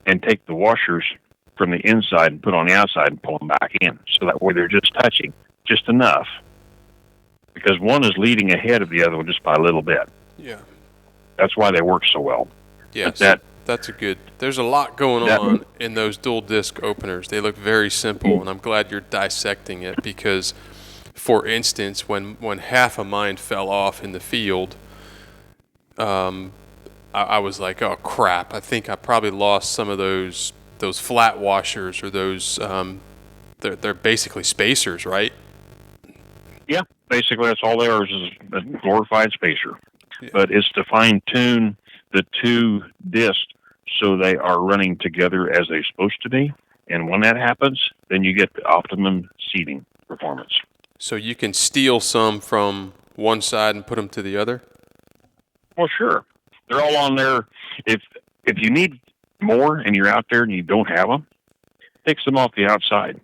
and take the washers from the inside and put on the outside and pull them back in. So that way they're just touching just enough because one is leading ahead of the other one just by a little bit. Yeah. That's why they work so well. Yeah, But that's a good. There's a lot going on in those dual disc openers. They look very simple, and I'm glad you're dissecting it because, for instance, when half of mine fell off in the field, I was like, oh crap! I think I probably lost some of those flat washers or those. They're basically spacers, right? Yeah, basically that's all they are is a glorified spacer. Yeah. But it's to fine tune the two discs so they are running together as they're supposed to be. And when that happens, then you get the optimum seeding performance. So you can steal some from one side and put them to the other? Well, sure. They're all on there. If you need more and you're out there and you don't have them, take some off the outside.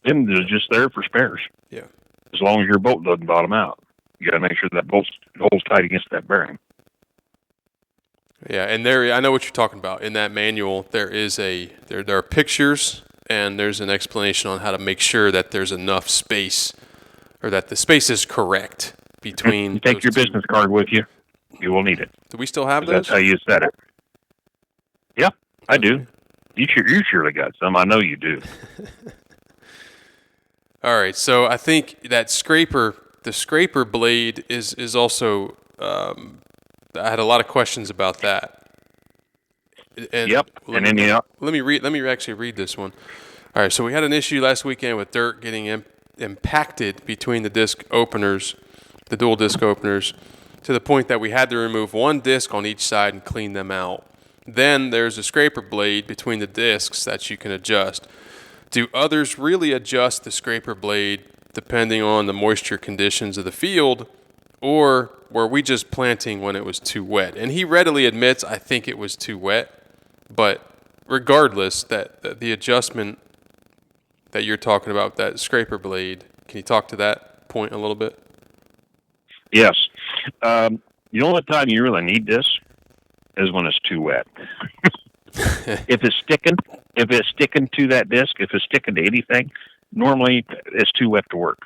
Then they're just there for spares. Yeah. As long as your bolt doesn't bottom out. You got to make sure that bolt holds tight against that bearing. Yeah, and I know what you're talking about. In that manual, there are pictures and there's an explanation on how to make sure that there's enough space or that the space is correct between. You take your business card with you. You will need it. Do we still have those? That's how you set it. Yeah, I do. You surely got some. I know you do. All right, so I think that the scraper blade is also. I had a lot of questions about that. And yep. Let me actually read this one. All right, so we had an issue last weekend with dirt getting impacted between the disc openers, the dual disc openers, to the point that we had to remove one disc on each side and clean them out. Then there's a scraper blade between the discs that you can adjust. Do others really adjust the scraper blade depending on the moisture conditions of the field, or were we just planting when it was too wet? And he readily admits, I think it was too wet, but regardless, that the adjustment that you're talking about, that scraper blade, can you talk to that point a little bit? Yes. The only time you really need this is when it's too wet. If it's sticking to that disc, if it's sticking to anything, normally it's too wet to work.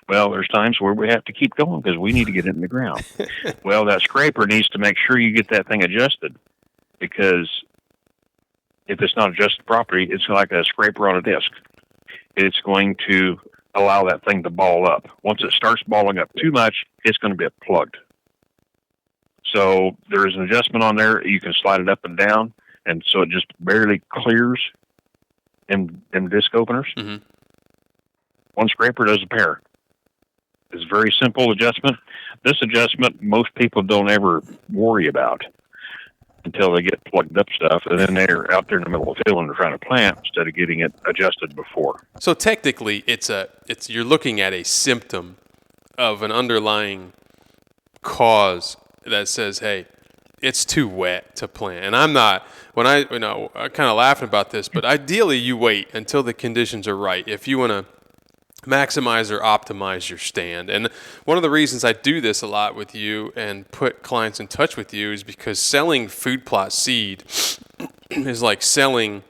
Well, there's times where we have to keep going because we need to get it in the ground. Well, that scraper needs to make sure you get that thing adjusted, because if it's not adjusted properly, it's like a scraper on a disc. It's going to allow that thing to ball up. Once it starts balling up too much, it's going to get plugged. So there is an adjustment on there. You can slide it up and down, and so it just barely clears in disc openers. Mm-hmm. One scraper does a pair. It's a very simple adjustment. This adjustment most people don't ever worry about until they get plugged up stuff, and then they're out there in the middle of the field and they're trying to plant instead of getting it adjusted before. So technically, you're looking at a symptom of an underlying cause that says, hey, it's too wet to plant. And I'm not, I'm kind of laughing about this, but ideally you wait until the conditions are right if you want to maximize or optimize your stand. And one of the reasons I do this a lot with you and put clients in touch with you is because selling food plot seed is like selling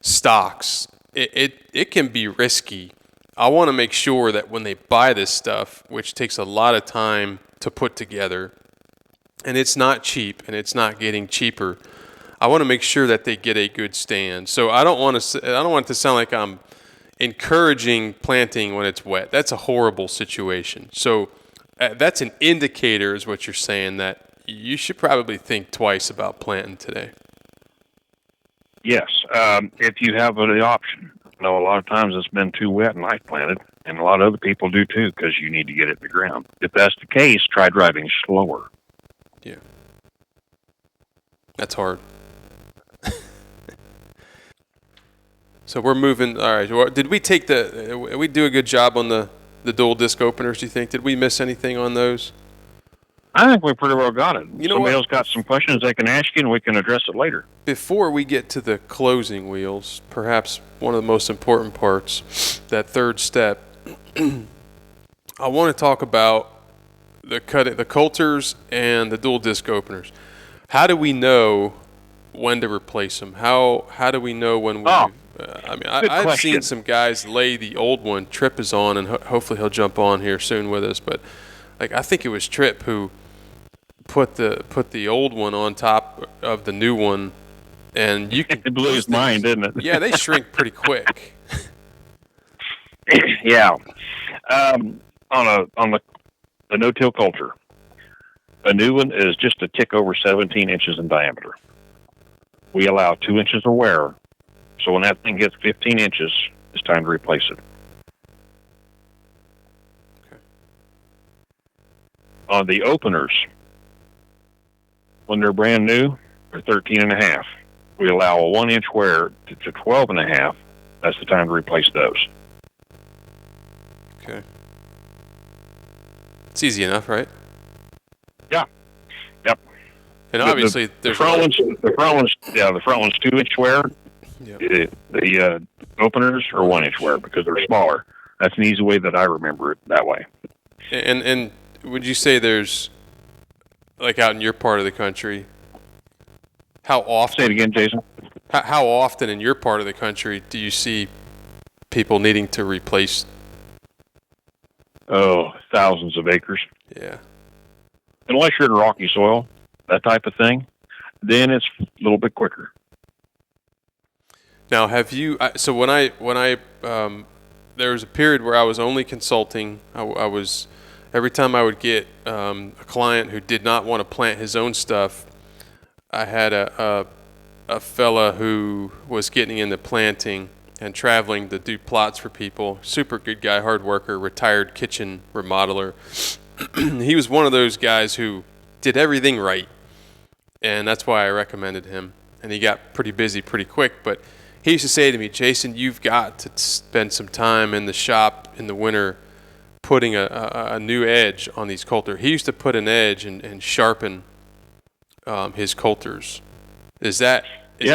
stocks. It can be risky. I want to make sure that when they buy this stuff, which takes a lot of time to put together, and it's not cheap and it's not getting cheaper, I want to make sure that they get a good stand. So I don't want it to sound like I'm encouraging planting when it's wet. That's a horrible situation. So that's an indicator, is what you're saying, that you should probably think twice about planting today. Yes, if you have the option. I know a lot of times it's been too wet and I've planted, and a lot of other people do too, because you need to get it in the ground. If that's the case, try driving slower. Yeah. That's hard. So we're moving. All right. Did we do a good job on the dual disc openers, do you think? Did we miss anything on those? I think we pretty well got it. Somebody else got some questions they can ask you, and we can address it later. Before we get to the closing wheels, perhaps one of the most important parts, that third step, I want to talk about the coulters and the dual disc openers. How do we know when to replace them? How do we know when we I mean, Good I've question. seen some guys lay the old one. Tripp is on, and hopefully he'll jump on here soon with us. But like, I think it was Tripp who put the old one on top of the new one, and you can It blew his mind, didn't it? Yeah, they shrink pretty quick. Yeah. On the no-till culture, a new one is just a tick over 17 inches in diameter. We allow 2 inches of wear, so when that thing hits 15 inches, it's time to replace it. Okay. On the openers, when they're brand new, they're 13 and a half. We allow a 1 inch wear to 12 and a half. That's the time to replace those. Okay. It's easy enough, right? Yeah. Yep. And obviously, the front one's 2 inch wear. Yep. The openers are 1 inch wear because they're smaller. That's an easy way that I remember it that way. And would you say there's, like, out in your part of the country, how often? Say it again, Jason. How often in your part of the country do you see people needing to replace? Oh, thousands of acres. Yeah. Unless you're in rocky soil, that type of thing, then it's a little bit quicker. Now, have you? So when I there was a period where I was only consulting. I was every time I would get a client who did not want to plant his own stuff. I had a fella who was getting into planting and traveling to do plots for people. Super good guy, hard worker, retired kitchen remodeler. He was one of those guys who did everything right, and that's why I recommended him. And he got pretty busy pretty quick, but he used to say to me, Jason, you've got to spend some time in the shop in the winter putting a new edge on these coulters. He used to put an edge and sharpen his coulters. Is that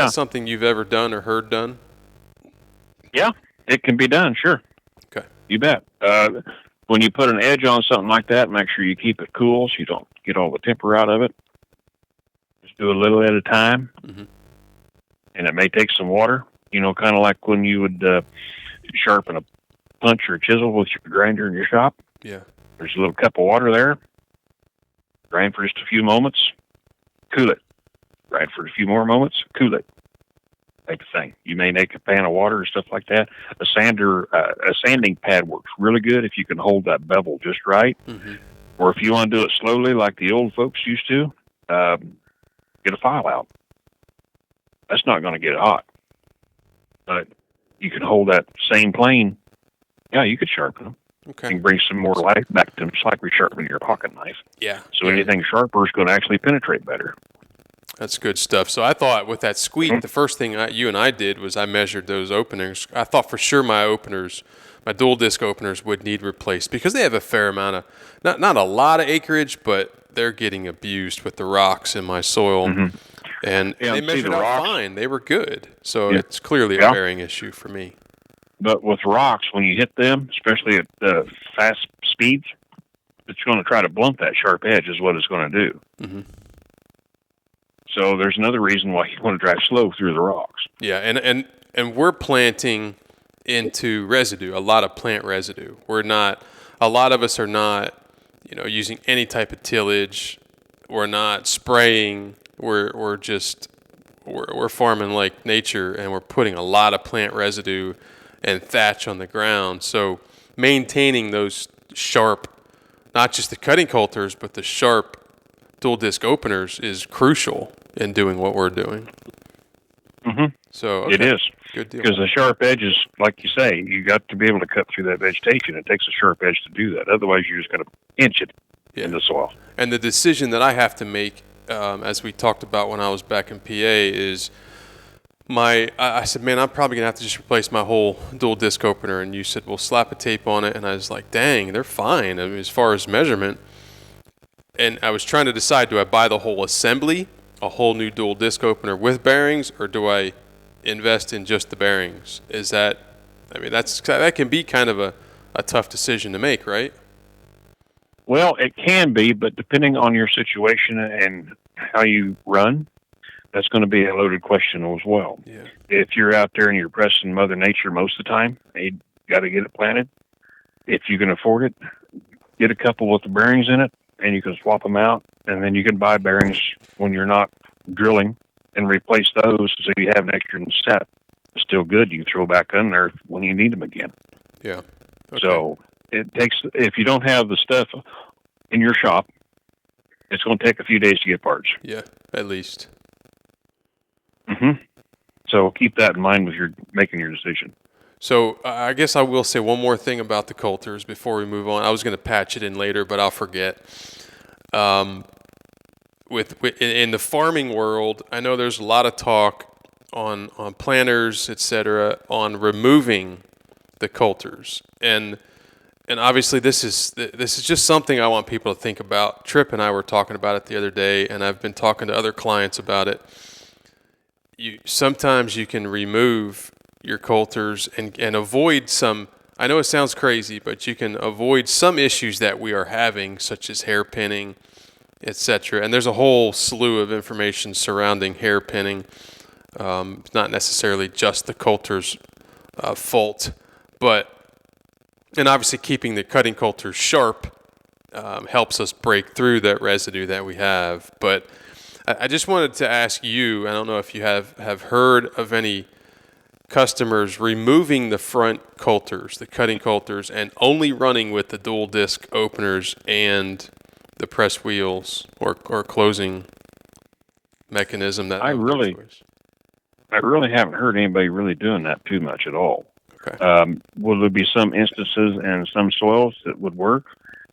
something you've ever done or heard done? Yeah, it can be done, sure. Okay. You bet. When you put an edge on something like that, make sure you keep it cool so you don't get all the temper out of it. Just do a little at a time. Mm-hmm. And it may take some water, kind of like when you would sharpen a punch or a chisel with your grinder in your shop. Yeah. There's a little cup of water there. Grind for just a few moments. Cool it. Grind for a few more moments. Cool it. Type of thing. You may make a pan of water or stuff like that. A sanding pad works really good if you can hold that bevel just right. Mm-hmm. Or if you want to do it slowly like the old folks used to, get a file out. That's not going to get it hot. But you can hold that same plane. Yeah, you could sharpen them. Okay. You can bring some more life back to them, just like we sharpen your pocket knife. Yeah. So anything sharper is going to actually penetrate better. That's good stuff. So I thought with that squeak, the first thing you and I did was I measured those openers. I thought for sure my dual disc openers would need replaced because they have a fair amount of, not a lot of acreage, but they're getting abused with the rocks in my soil. Mm-hmm. And they measured out rocks. fine. They were good. So it's clearly a bearing issue for me. But with rocks, when you hit them, especially at fast speeds, it's going to try to blunt that sharp edge is what it's going to do. Mm-hmm. So there's another reason why you want to drive slow through the rocks. Yeah, and we're planting into residue, a lot of plant residue. A lot of us are not, using any type of tillage. We're not spraying. We're farming like nature, and we're putting a lot of plant residue and thatch on the ground. So maintaining those sharp, not just the cutting coulters, but the sharp dual disc openers is crucial in doing what we're doing. Mm-hmm. So okay. It is. Good deal. Because the sharp edges, like you say, you got to be able to cut through that vegetation. It takes a sharp edge to do that. Otherwise, you're just going to inch it in the soil. And the decision that I have to make, as we talked about when I was back in PA, is I said, man, I'm probably going to have to just replace my whole dual disc opener. And you said, well, slap a tape on it. And I was like, dang, they're fine. I mean, as far as measurement. And I was trying to decide, do I buy the whole assembly, a whole new dual disc opener with bearings, or do I invest in just the bearings? That can be kind of a tough decision to make, right? Well, it can be, but depending on your situation and how you run, That's going to be a loaded question as well. Yeah. If you're out there and you're pressing Mother Nature most of the time, you got to get it planted. If you can afford it, get a couple with the bearings in it, and you can swap them out, and then you can buy bearings when you're not drilling and replace those so you have an extra set. It's still good. You can throw back in there when you need them again. Yeah. Okay. So it takes, if you don't have the stuff in your shop, it's going to take a few days to get parts. Yeah, at least. So keep that in mind when you're making your decision. So I guess I will say one more thing about the coulters before we move on. I was going to patch it in later, but I'll forget. In the farming world, I know there's a lot of talk on planters, etc., on removing the coulters, and obviously this is just something I want people to think about. Tripp and I were talking about it the other day, and I've been talking to other clients about it. Sometimes you can remove your coulters and avoid some. I know it sounds crazy, but you can avoid some issues that we are having, such as hairpinning, etc. And there's a whole slew of information surrounding hairpinning. It's not necessarily just the coulter's fault, and obviously keeping the cutting coulters sharp helps us break through that residue that we have. But I just wanted to ask you, I don't know if you have heard of any customers removing the front coulters, the cutting coulters, and only running with the dual disc openers and the press wheels or closing mechanism. That I really haven't heard anybody really doing that too much at all. Okay. Will there be some instances and some soils that would work?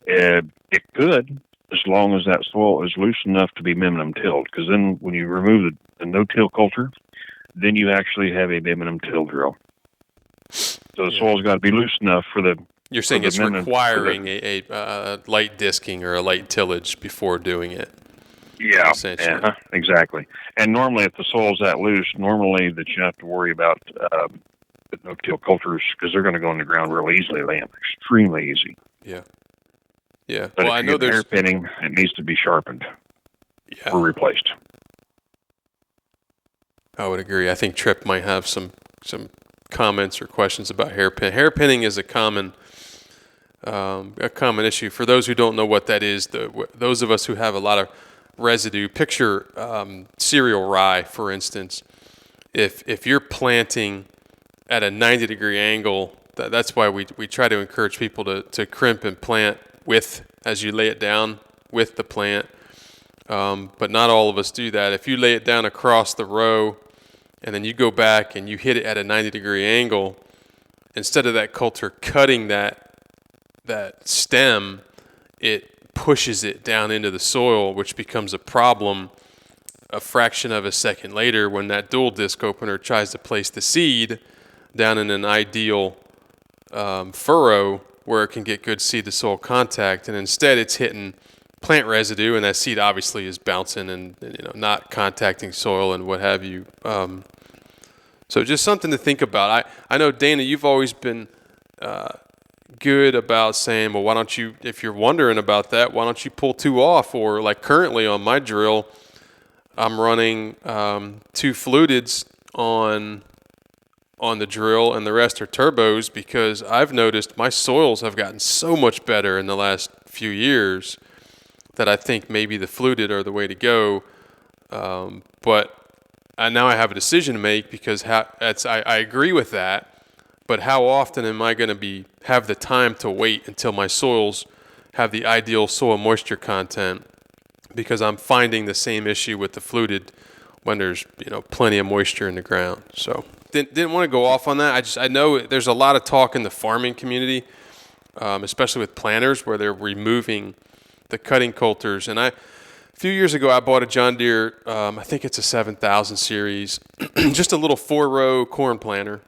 It could, as long as that soil is loose enough to be minimum tilled. Because then when you remove the no-till coulter, then you actually have a minimum till drill. So the soil's got to be loose enough for the. You're saying it's requiring a light disking or a light tillage before doing it. Yeah, exactly. And normally, if the soil's that loose, normally that you don't have to worry about the no-till coulters because they're going to go in the ground real easily. They am extremely easy. Yeah. Yeah. But well, if I know you get there's hairpinning, it needs to be sharpened or replaced. I would agree. I think Tripp might have some comments or questions about hairpin. Hairpinning is a common issue. For those who don't know what that is, those of us who have a lot of residue, picture cereal rye, for instance. If you're planting at a 90-degree angle, that's why we try to encourage people to crimp and plant as you lay it down with the plant. But not all of us do that. If you lay it down across the row and then you go back and you hit it at a 90-degree angle, instead of that coulter cutting that stem, it pushes it down into the soil, which becomes a problem a fraction of a second later when that dual disc opener tries to place the seed down in an ideal furrow where it can get good seed to soil contact, and instead it's hitting plant residue, and that seed obviously is bouncing and not contacting soil and what have you. So just something to think about. I know, Dana, you've always been good about saying, well, why don't you, if you're wondering about that, why don't you pull two off? Or like currently on my drill, I'm running two fluteds on the drill, and the rest are turbos because I've noticed my soils have gotten so much better in the last few years that I think maybe the fluted are the way to go. But now I have a decision to make because I agree with that. But how often am I going to have the time to wait until my soils have the ideal soil moisture content? Because I'm finding the same issue with the fluted when there's plenty of moisture in the ground. So didn't want to go off on that. I know there's a lot of talk in the farming community, especially with planters, where they're removing the cutting coulters. And a few years ago, I bought a John Deere, I think it's a 7000 series, just a little 4-row corn planter.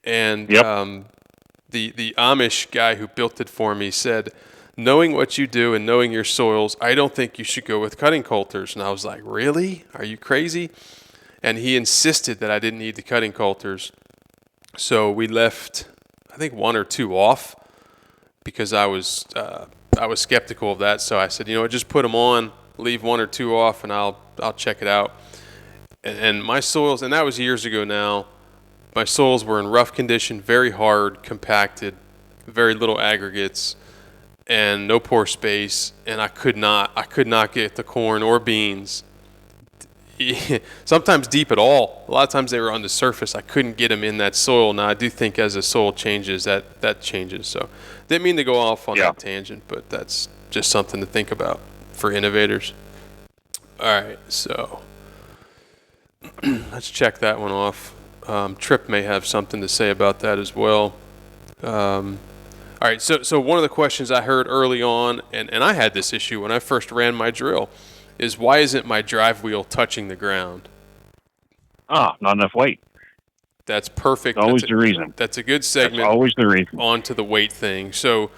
And the Amish guy who built it for me said, knowing what you do and knowing your soils, I don't think you should go with cutting coulters. And I was like, really? Are you crazy? And he insisted that I didn't need the cutting coulters. So we left, I think, one or two off because I was skeptical of that. So I said, just put them on, leave one or two off, and I'll check it out. And my soils, and that was years ago now, my soils were in rough condition, very hard, compacted, very little aggregates, and no pore space, and I could not get the corn or beans sometimes deep at all. A lot of times they were on the surface. I couldn't get them in that soil. Now I do think as the soil changes, that changes. So didn't mean to go off on that tangent, but that's just something to think about for innovators. All right, so let's check that one off. Tripp may have something to say about that as well. All right, so one of the questions I heard early on, and I had this issue when I first ran my drill, is why isn't my drive wheel touching the ground? Not enough weight. That's perfect. That's always the reason. That's a good segment. That's always the reason. Onto the weight thing. So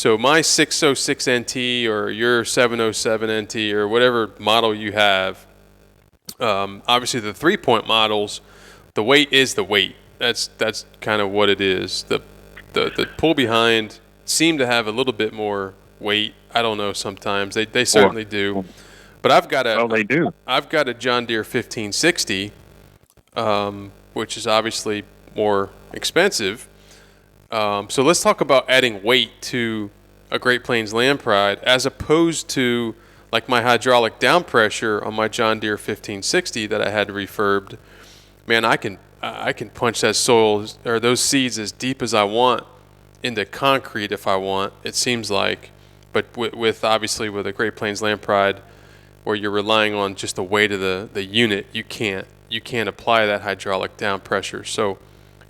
my 606 NT or your 707 NT or whatever model you have, obviously the 3-point models, the weight is the weight. That's kind of what it is. The pull behind seem to have a little bit more weight. I don't know. Sometimes they certainly do. But I've got they do. I've got a John Deere 1560, which is obviously more expensive. So let's talk about adding weight to a Great Plains Land Pride as opposed to like my hydraulic down pressure on my John Deere 1560 that I had refurbed. Man, I can punch that soil or those seeds as deep as I want into concrete if I want. It seems like, but with obviously with a Great Plains Land Pride, where you're relying on just the weight of the unit, you can't apply that hydraulic down pressure. So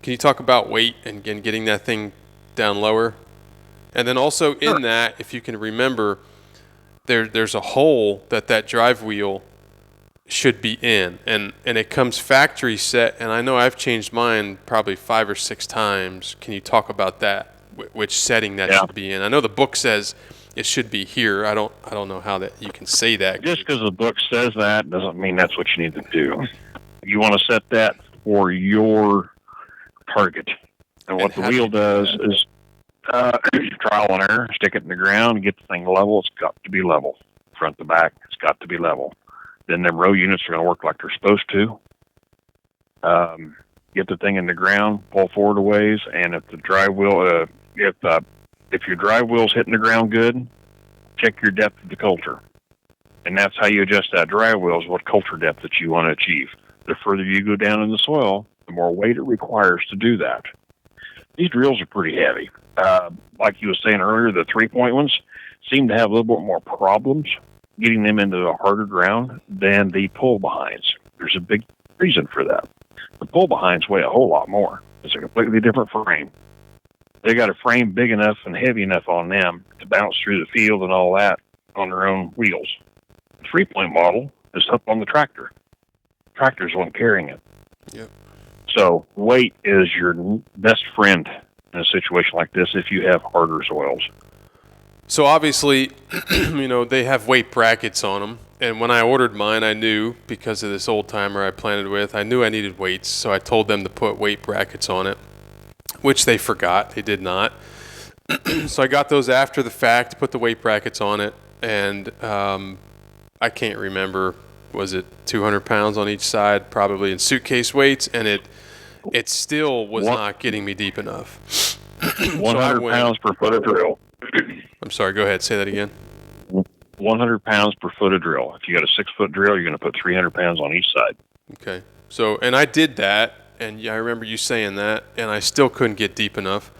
can you talk about weight and getting that thing down lower? And then also in that, if you can remember, there's a hole that drive wheel should be in, and it comes factory set, and I know I've changed mine probably 5 or 6 times. Can you talk about that, which setting that should be in? I know the book says it should be here. I don't know how that you can say that. Just because the book says that doesn't mean that's what you need to do. You want to set that for your target. And what the wheel does is trial and error, stick it in the ground, get the thing level. It's got to be level. Front to back, it's got to be level. Then the row units are going to work like they're supposed to. Get the thing in the ground, pull forward a ways, and if the drive wheel, if your drive wheel's hitting the ground good, check your depth of the coulter. And that's how you adjust that drive wheel, is what coulter depth that you want to achieve. The further you go down in the soil, the more weight it requires to do that. These drills are pretty heavy. Like you were saying earlier, the 3-point ones seem to have a little bit more problems getting them into a harder ground than the pull behinds. There's a big reason for that. The pull behinds weigh a whole lot more. It's a completely different frame. They got a frame big enough and heavy enough on them to bounce through the field and all that on their own wheels. The 3-point model is up on the tractor. Tractor's the one carrying it. Yep. So weight is your best friend in a situation like this if you have harder soils. So obviously, they have weight brackets on them. And when I ordered mine, I knew, because of this old timer I planted with, I knew I needed weights. So I told them to put weight brackets on it, which they forgot. They did not. So I got those after the fact, put the weight brackets on it, and I can't remember, was it 200 pounds on each side, probably in suitcase weights, and it still was not getting me deep enough. 100 pounds per foot of drill. I'm sorry, go ahead, say that again. 100 pounds per foot of drill. If you got a 6-foot drill, you're going to put 300 pounds on each side. Okay. So, and I did that, and I remember you saying that, and I still couldn't get deep enough.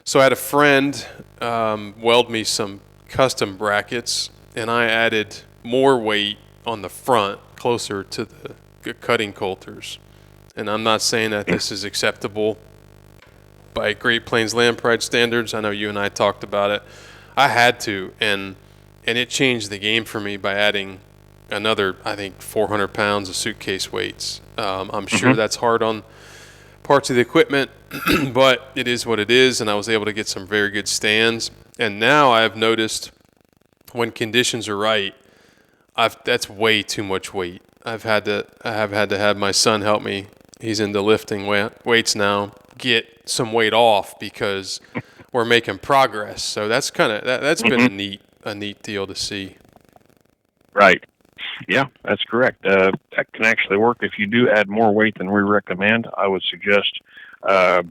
So I had a friend weld me some custom brackets, and I added more weight on the front, closer to the cutting coulters. And I'm not saying that this is acceptable by Great Plains Land Pride standards. I know you and I talked about it. I had to, and it changed the game for me by adding another, I think, 400 pounds of suitcase weights. I'm sure that's hard on parts of the equipment, but it is what it is, and I was able to get some very good stands. And now I've noticed when conditions are right, that's way too much weight. I have had to have my son help me. He's into lifting weights now. Get some weight off because we're making progress. So that's kind of that's been a neat deal to see. Right. Yeah, that's correct. That can actually work. If you do add more weight than we recommend, I would suggest uh,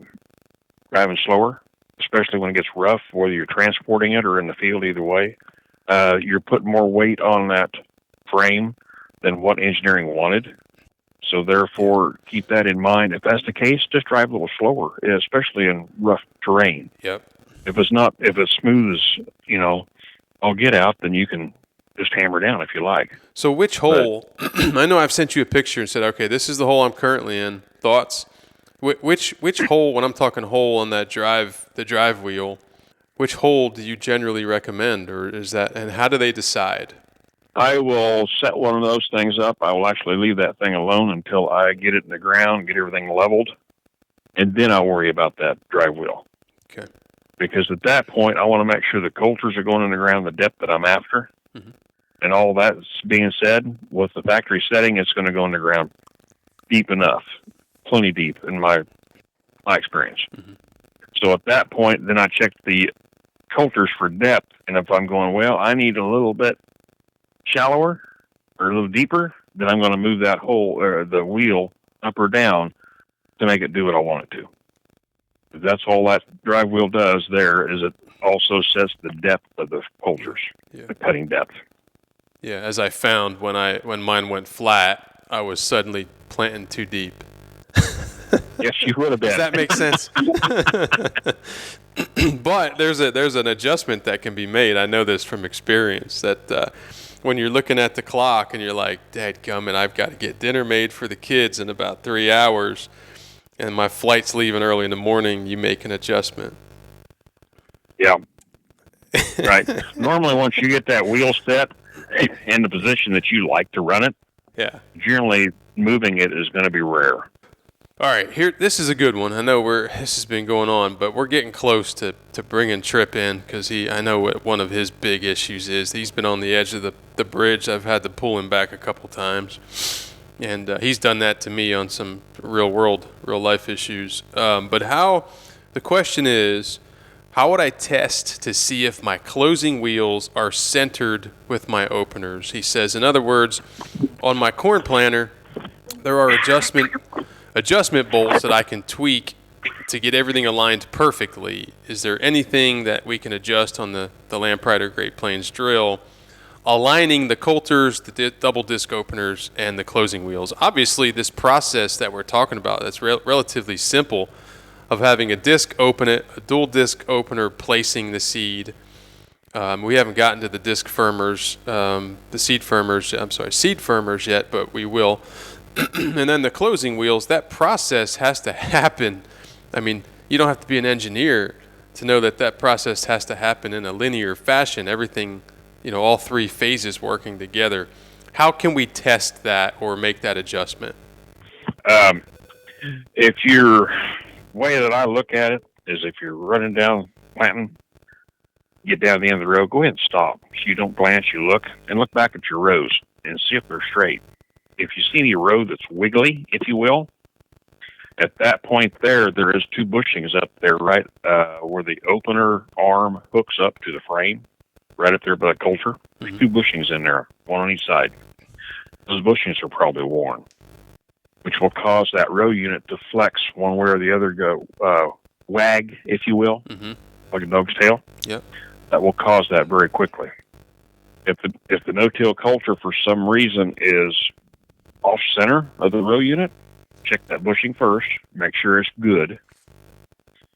driving slower, especially when it gets rough, whether you're transporting it or in the field, either way. You're putting more weight on that frame than what engineering wanted. So therefore, keep that in mind. If that's the case, just drive a little slower, especially in rough terrain. Yep. If it's smooth as, I'll get out, then you can just hammer down if you like. So which hole? I know I've sent you a picture and said, okay, this is the hole I'm currently in. Thoughts? Which hole? When I'm talking hole on that the drive wheel, which hole do you generally recommend, or is that? And how do they decide? I will set one of those things up. I will actually leave that thing alone until I get it in the ground, get everything leveled, and then I'll worry about that drive wheel. Okay. Because at that point, I want to make sure the coulters are going in the ground the depth that I'm after. Mm-hmm. And all that's being said, with the factory setting, it's going to go in the ground deep enough, plenty deep in my experience. Mm-hmm. So at that point, then I check the coulters for depth. And if I'm going, well, I need a little bit shallower or a little deeper, then I'm going to move that hole or the wheel up or down to make it do what I want it to. That's all that drive wheel does there, is it also sets the depth of the coulters, the cutting depth. Yeah, as I found when mine went flat, I was suddenly planting too deep. Yes, you would have been. Does that make sense? But there's an adjustment that can be made. I know this from experience, that when you're looking at the clock and you're like, dadgummit, I've got to get dinner made for the kids in about 3 hours, and my flight's leaving early in the morning, you make an adjustment. Yeah. Right. Normally, once you get that wheel set in the position that you like to run it, generally moving it is going to be rare. All right, this is a good one. I know this has been going on, but we're getting close to bringing Tripp in, because I know what one of his big issues is. He's been on the edge of the bridge. I've had to pull him back a couple times, and he's done that to me on some real life issues. But the question is, how would I test to see if my closing wheels are centered with my openers? He says, in other words, on my corn planter, there are adjustment bolts that I can tweak to get everything aligned perfectly. Is there anything that we can adjust on the Lamprider Great Plains drill, aligning the coulters, the double disc openers, and the closing wheels? Obviously, this process that we're talking about, that's relatively simple, of having a disc open it, a dual disc opener placing the seed. We haven't gotten to the disc firmers, seed firmers yet, but we will. And then the closing wheels, that process has to happen. I mean, you don't have to be an engineer to know that process has to happen in a linear fashion. Everything, all three phases working together. How can we test that or make that adjustment? If your way that I look at it is, if you're running down planting, get down the end of the road, go ahead and stop. So you don't glance, you look back at your rows and see if they're straight. If you see any road that's wiggly, if you will, at that point there is 2 bushings up there, right where the opener arm hooks up to the frame, right up there by the coulter. There's 2 bushings in there, one on each side. Those bushings are probably worn, which will cause that row unit to flex one way or the other, go wag, if you will, like a dog's tail. Yep. That will cause that very quickly. If the no-till coulter for some reason is off center of the row unit, check that bushing first, make sure it's good,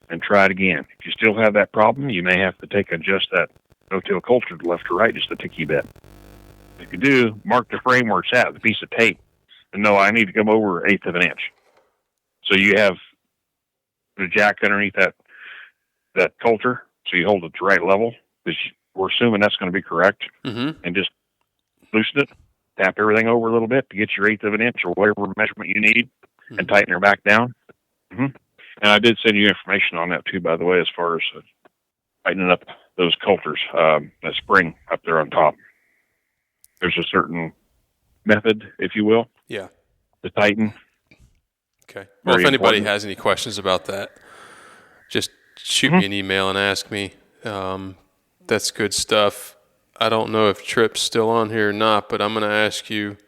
and try it again. If you still have that problem, you may have to adjust that no-till coulter to left or right just a ticky bit. If you do, mark the frame where it's at with a piece of tape, and know I need to come over 1/8 of an inch. So you have the jack underneath that coulter, so you hold it to the right level, because we're assuming that's going to be correct, and just loosen it. Tap everything over a little bit to get your 1/8 of an inch or whatever measurement you need, and tighten her back down. And I did send you information on that too, by the way, as far as tightening up those coulters, that spring up there on top. There's a certain method, if you will, to tighten. Okay. Well, if anybody has any questions about that, just shoot me an email and ask me. That's good stuff. I don't know if Tripp's still on here or not, but I'm going to ask you.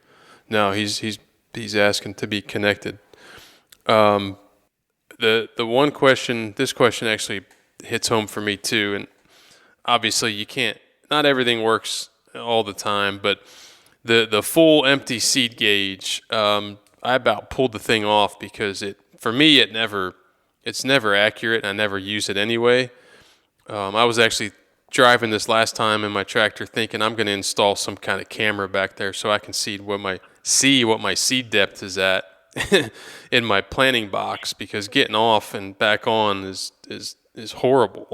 No, he's asking to be connected. The one question, this question actually hits home for me too, and obviously you can't. Not everything works all the time, but the full empty seed gauge, I about pulled the thing off because for me it's never accurate. And I never use it anyway. I was actually driving this last time in my tractor thinking I'm going to install some kind of camera back there so I can see what my seed depth is at in my planting box, because getting off and back on is horrible.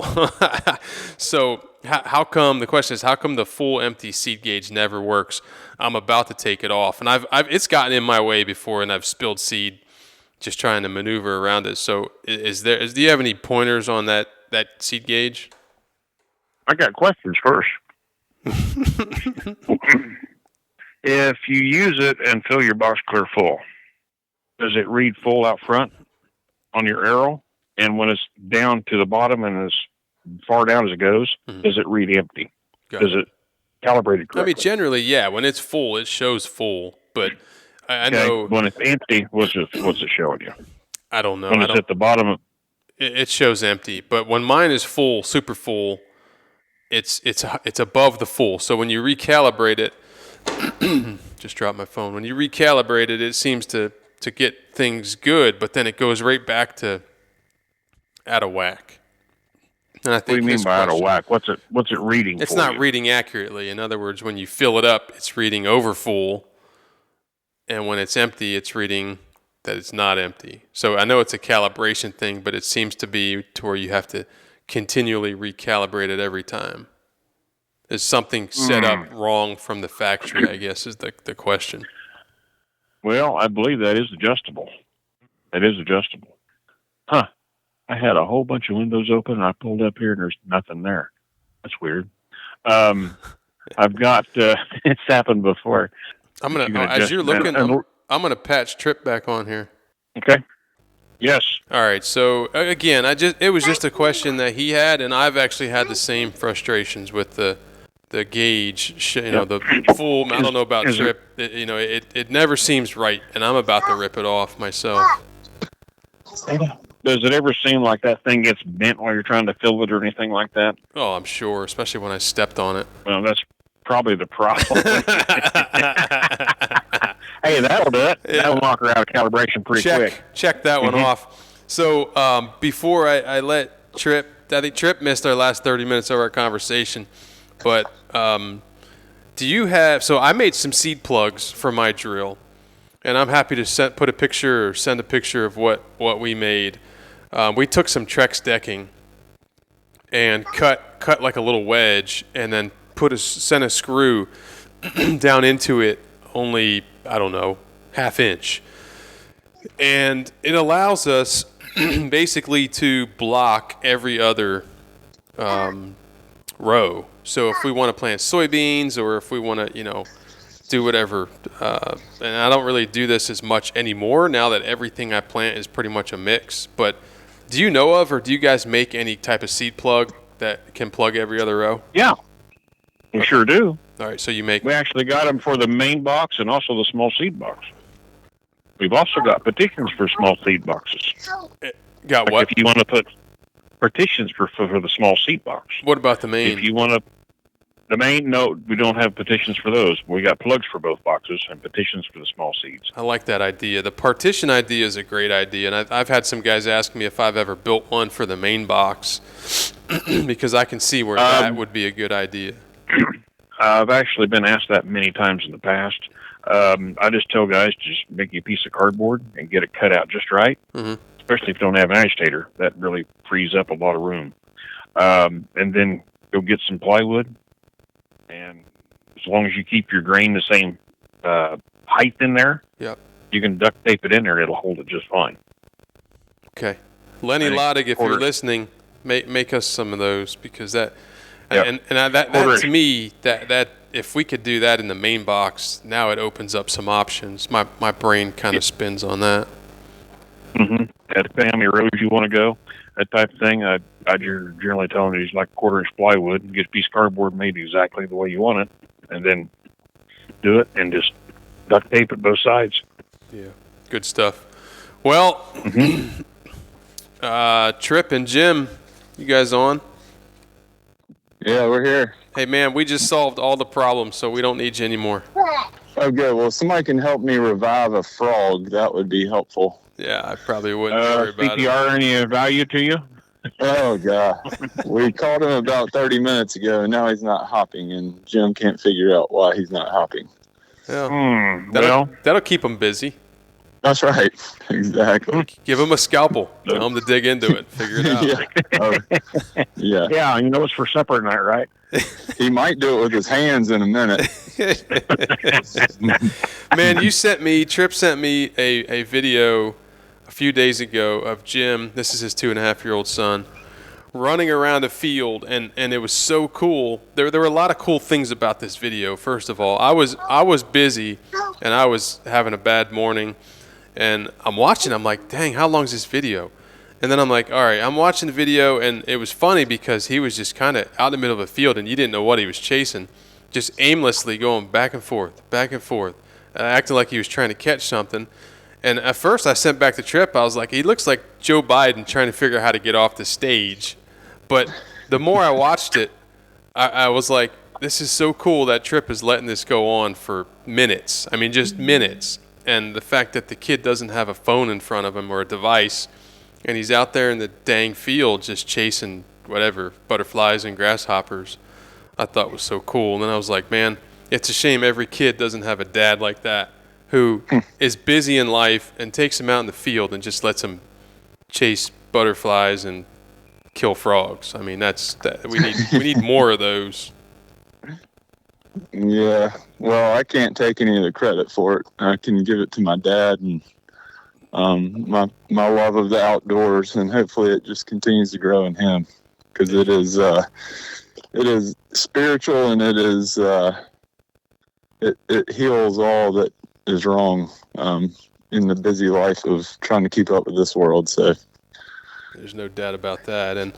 So how come, the question is, how come the full empty seed gauge never works? I'm about to take it off, and it's gotten in my way before, and I've spilled seed just trying to maneuver around it. So do you have any pointers on that seed gauge? I got questions first. If you use it and fill your box clear full, does it read full out front on your arrow? And when it's down to the bottom and as far down as it goes, does it read empty? Does it calibrate it correctly? I mean, generally, yeah. When it's full, it shows full. But I know when it's empty, what's it showing you? I don't know. When it's at the bottom, it shows empty. But when mine is full, super full, it's above the full. So when you recalibrate it, just dropped my phone. When you recalibrate it, it seems to get things good, but then it goes right back to out of whack. And I think, what do you mean by out of whack? What's it reading? It's not reading accurately. In other words, when you fill it up, it's reading over full, and when it's empty, it's reading that it's not empty. So I know it's a calibration thing, but it seems to be to where you have to continually recalibrate it every time. Is something set up wrong from the factory, I guess, is the question. Well, I believe that is adjustable. It is adjustable. Huh. I had a whole bunch of windows open, and I pulled up here, and there's nothing there. That's weird. I've got, it's happened before. I'm going to, as you're looking, I'm going to patch Trip back on here. Okay. Yes. All right. So again, it was just a question that he had, and I've actually had the same frustrations with the gauge, the full. I don't know about Trip. It never seems right, and I'm about to rip it off myself. Does it ever seem like that thing gets bent while you're trying to fill it or anything like that? Oh, I'm sure, especially when I stepped on it. Well, that's probably the problem. Hey, that'll do it. Yeah. That'll knock her out of calibration pretty quick. Check that one off. So before I let Trip, I think Trip missed our last 30 minutes of our conversation, but do you have, so I made some seed plugs for my drill, and I'm happy to send a picture of what we made. We took some Trex decking and cut like a little wedge, and then sent a screw down into it, only, I don't know, ½ inch. And it allows us basically to block every other row. So if we want to plant soybeans, or if we want to, do whatever, and I don't really do this as much anymore now that everything I plant is pretty much a mix. But do you know of, or do you guys make any type of seed plug that can plug every other row? Yeah, we sure do. All right, so we actually got them for the main box and also the small seed box. We've also got petitions for small seed boxes. Got what? If you want to put petitions for the small seed box. What about the main? If you want to, the main, no, we don't have petitions for those. We got plugs for both boxes and petitions for the small seeds. I like that idea. The partition idea is a great idea, and I've had some guys ask me if I've ever built one for the main box because I can see where that would be a good idea. I've actually been asked that many times in the past. I just tell guys to just make you a piece of cardboard and get it cut out just right, especially if you don't have an agitator. That really frees up a lot of room. And then go get some plywood, and as long as you keep your grain the same height in there, you can duct tape it in there and it'll hold it just fine. Okay. Lenny Lodig, if you're listening, make us some of those, because that... And that to me, that if we could do that in the main box, now it opens up some options. My brain kind of spins on that. Depending on how many rows you want to go. that type of thing, I'd generally tell him to use like 1/4 inch plywood and get a piece of cardboard made exactly the way you want it, and then do it and just duct tape it both sides. Yeah, good stuff. Well, Trip and Jim, you guys on? Yeah, we're here. Hey, man, we just solved all the problems, so we don't need you anymore. Oh, good. Well, somebody can help me revive a frog. That would be helpful. Yeah, I probably wouldn't worry about it. CPR any value to you? Oh, God. We called him about 30 minutes ago, and now he's not hopping, and Jim can't figure out why he's not hopping. Yeah. Well, That'll keep them busy. That's right. Exactly. Give him a scalpel. Tell him to dig into it. Figure it out. Yeah. yeah, you know it's for supper tonight, right? He might do it with his hands in a minute. Man, Trip sent me a video a few days ago of Jim, this is his 2.5-year-old son, running around a field, and it was so cool. There were a lot of cool things about this video. First of all, I was busy, and I was having a bad morning, and I'm watching, I'm like, dang, how long is this video? And then I'm like, all right, I'm watching the video, and it was funny because he was just kind of out in the middle of a field, and you didn't know what he was chasing, just aimlessly going back and forth, acting like he was trying to catch something. And at first I sent back the Trip, I was like, he looks like Joe Biden trying to figure out how to get off the stage. But the more I watched it, I was like, this is so cool that Trip is letting this go on for minutes. I mean, just minutes. And the fact that the kid doesn't have a phone in front of him or a device, and he's out there in the dang field just chasing whatever, butterflies and grasshoppers, I thought was so cool. And then I was like, man, it's a shame every kid doesn't have a dad like that who is busy in life and takes him out in the field and just lets him chase butterflies and kill frogs. I mean, we need more of those. Yeah. Well, I can't take any of the credit for it. I can give it to my dad and my love of the outdoors, and hopefully it just continues to grow in him, because it is spiritual, and it is it heals all that is wrong in the busy life of trying to keep up with this world. So there's no doubt about that. And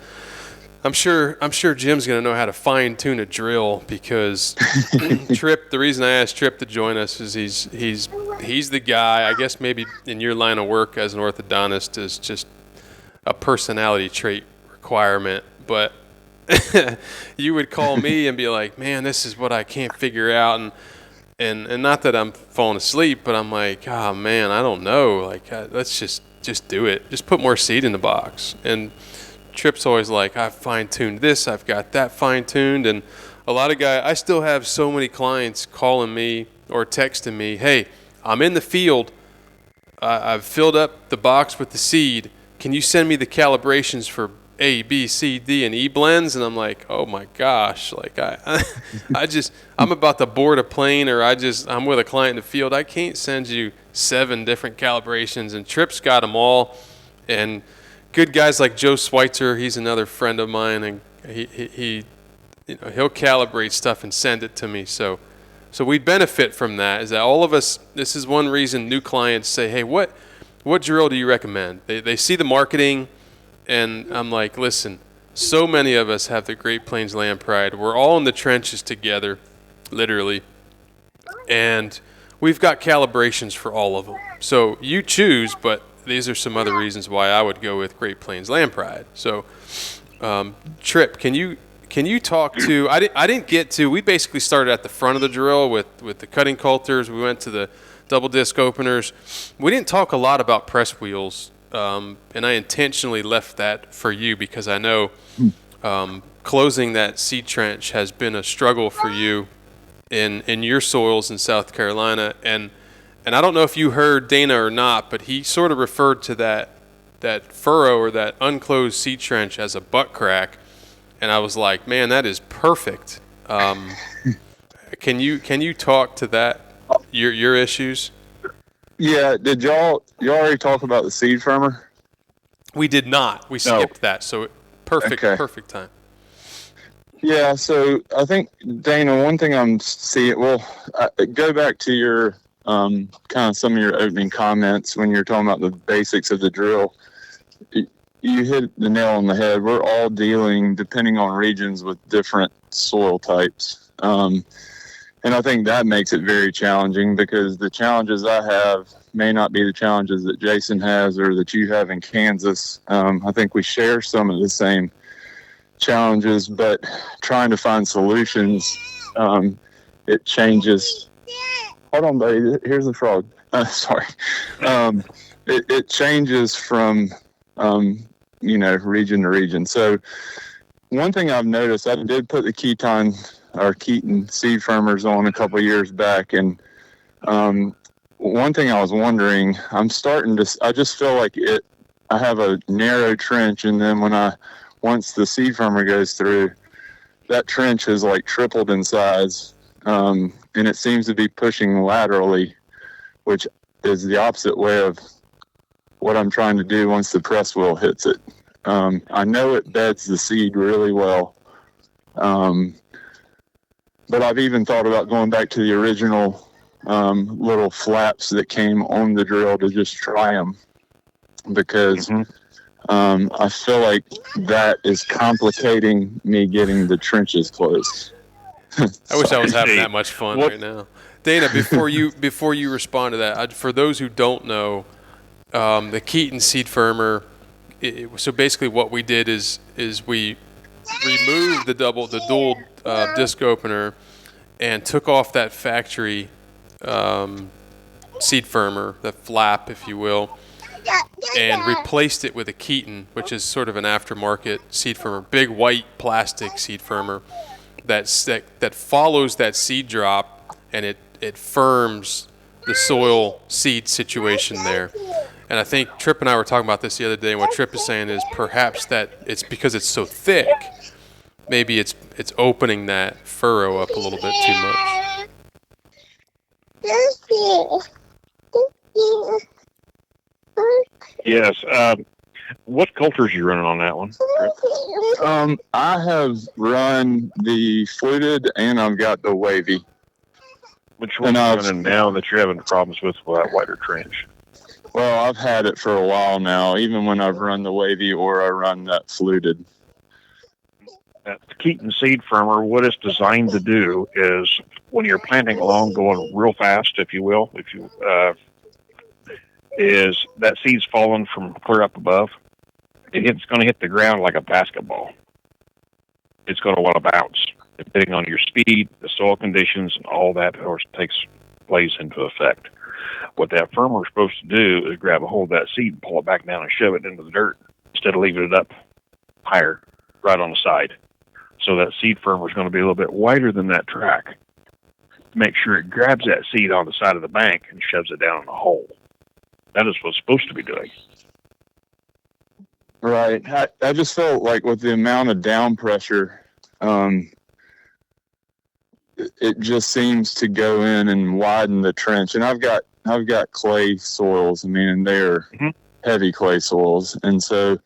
I'm sure Jim's going to know how to fine tune a drill, because Trip, the reason I asked Trip to join us is he's the guy. I guess maybe in your line of work as an orthodontist is just a personality trait requirement, but you would call me and be like, man, this is what I can't figure out, and not that I'm falling asleep, but I'm like, oh man, I don't know, like let's just do it, just put more seed in the box. And Trip's always like, I've fine-tuned this, I've got that fine-tuned. And a lot of guys, I still have so many clients calling me or texting me, hey, I'm in the field, I've filled up the box with the seed, can you send me the calibrations for A, B, C, D, and E blends? And I'm like, oh my gosh, like I'm about to board a plane, or I'm with a client in the field, I can't send you 7 different calibrations. And Trip's got them all. And good guys like Joe Schweitzer, he's another friend of mine, and he'll calibrate stuff and send it to me. So we benefit from that. Is that all of us? This is one reason new clients say, "Hey, what drill do you recommend?" They see the marketing, and I'm like, listen, so many of us have the Great Plains Land Pride. We're all in the trenches together, literally, and we've got calibrations for all of them. So you choose, but these are some other reasons why I would go with Great Plains Land Pride. So, Trip, can you talk to? I didn't get to. We basically started at the front of the drill with the cutting coulters. We went to the double disc openers. We didn't talk a lot about press wheels, and I intentionally left that for you because I know closing that seed trench has been a struggle for you in your soils in South Carolina. And I don't know if you heard Dana or not, but he sort of referred to that furrow or that unclosed seed trench as a butt crack, and I was like, man, that is perfect. Can you talk to that, your issues? yeah, did y'all already talk about the seed firmer? We did not. We skipped that, so perfect time. Yeah, so I think, Dana, one thing I'm seeing, go back to your kind of some of your opening comments when you're talking about the basics of the drill. you hit the nail on the head. We're all dealing, depending on regions, with different soil types. And I think that makes it very challenging because the challenges I have may not be the challenges that Jason has or that you have in Kansas. I think we share some of the same challenges, but trying to find solutions, it changes. Hold on, buddy. Here's the frog. Sorry. It changes from, region to region. So one thing I've noticed, I did put the Keaton seed firmers on a couple of years back. And one thing I was wondering, I just feel like I have a narrow trench. And then once the seed firmer goes through, that trench has like tripled in size. And it seems to be pushing laterally, which is the opposite way of what I'm trying to do once the press wheel hits it. I know it beds the seed really well. But I've even thought about going back to the original little flaps that came on the drill to just try them because I feel like that is complicating me getting the trenches closed. I wish I was having that much fun right now. Dana, before you respond to that, for those who don't know, the Keaton seed firmer. So basically, what we did is we removed the dual disc opener and took off that factory seed firmer, the flap, if you will, and replaced it with a Keaton, which is sort of an aftermarket seed firmer, big white plastic seed firmer that follows that seed drop, and it firms the soil seed situation there. And I think Tripp and I were talking about this the other day, and what Tripp is saying is perhaps that it's because it's so thick, maybe it's opening that furrow up a little bit too much. Yes. What coulters are you running on that one, Tripp? I have run the fluted and I've got the wavy. Which one are you running now that you're having problems with that wider trench? Well, I've had it for a while now, even when I've run the wavy or I run that fluted. That Keaton seed firmer, what it's designed to do is when you're planting along, going real fast, if you will, is that seed's falling from clear up above. It's going to hit the ground like a basketball. It's going to want to bounce, depending on your speed, the soil conditions, and all that, of course, plays into effect. What that firmer is supposed to do is grab a hold of that seed and pull it back down and shove it into the dirt instead of leaving it up higher, right on the side. So that seed firmer is going to be a little bit wider than that track. Make sure it grabs that seed on the side of the bank and shoves it down in a hole. That is what it's supposed to be doing. Right. I just felt like with the amount of down pressure, it just seems to go in and widen the trench. And I've got clay soils. I mean, they're heavy clay soils. And so,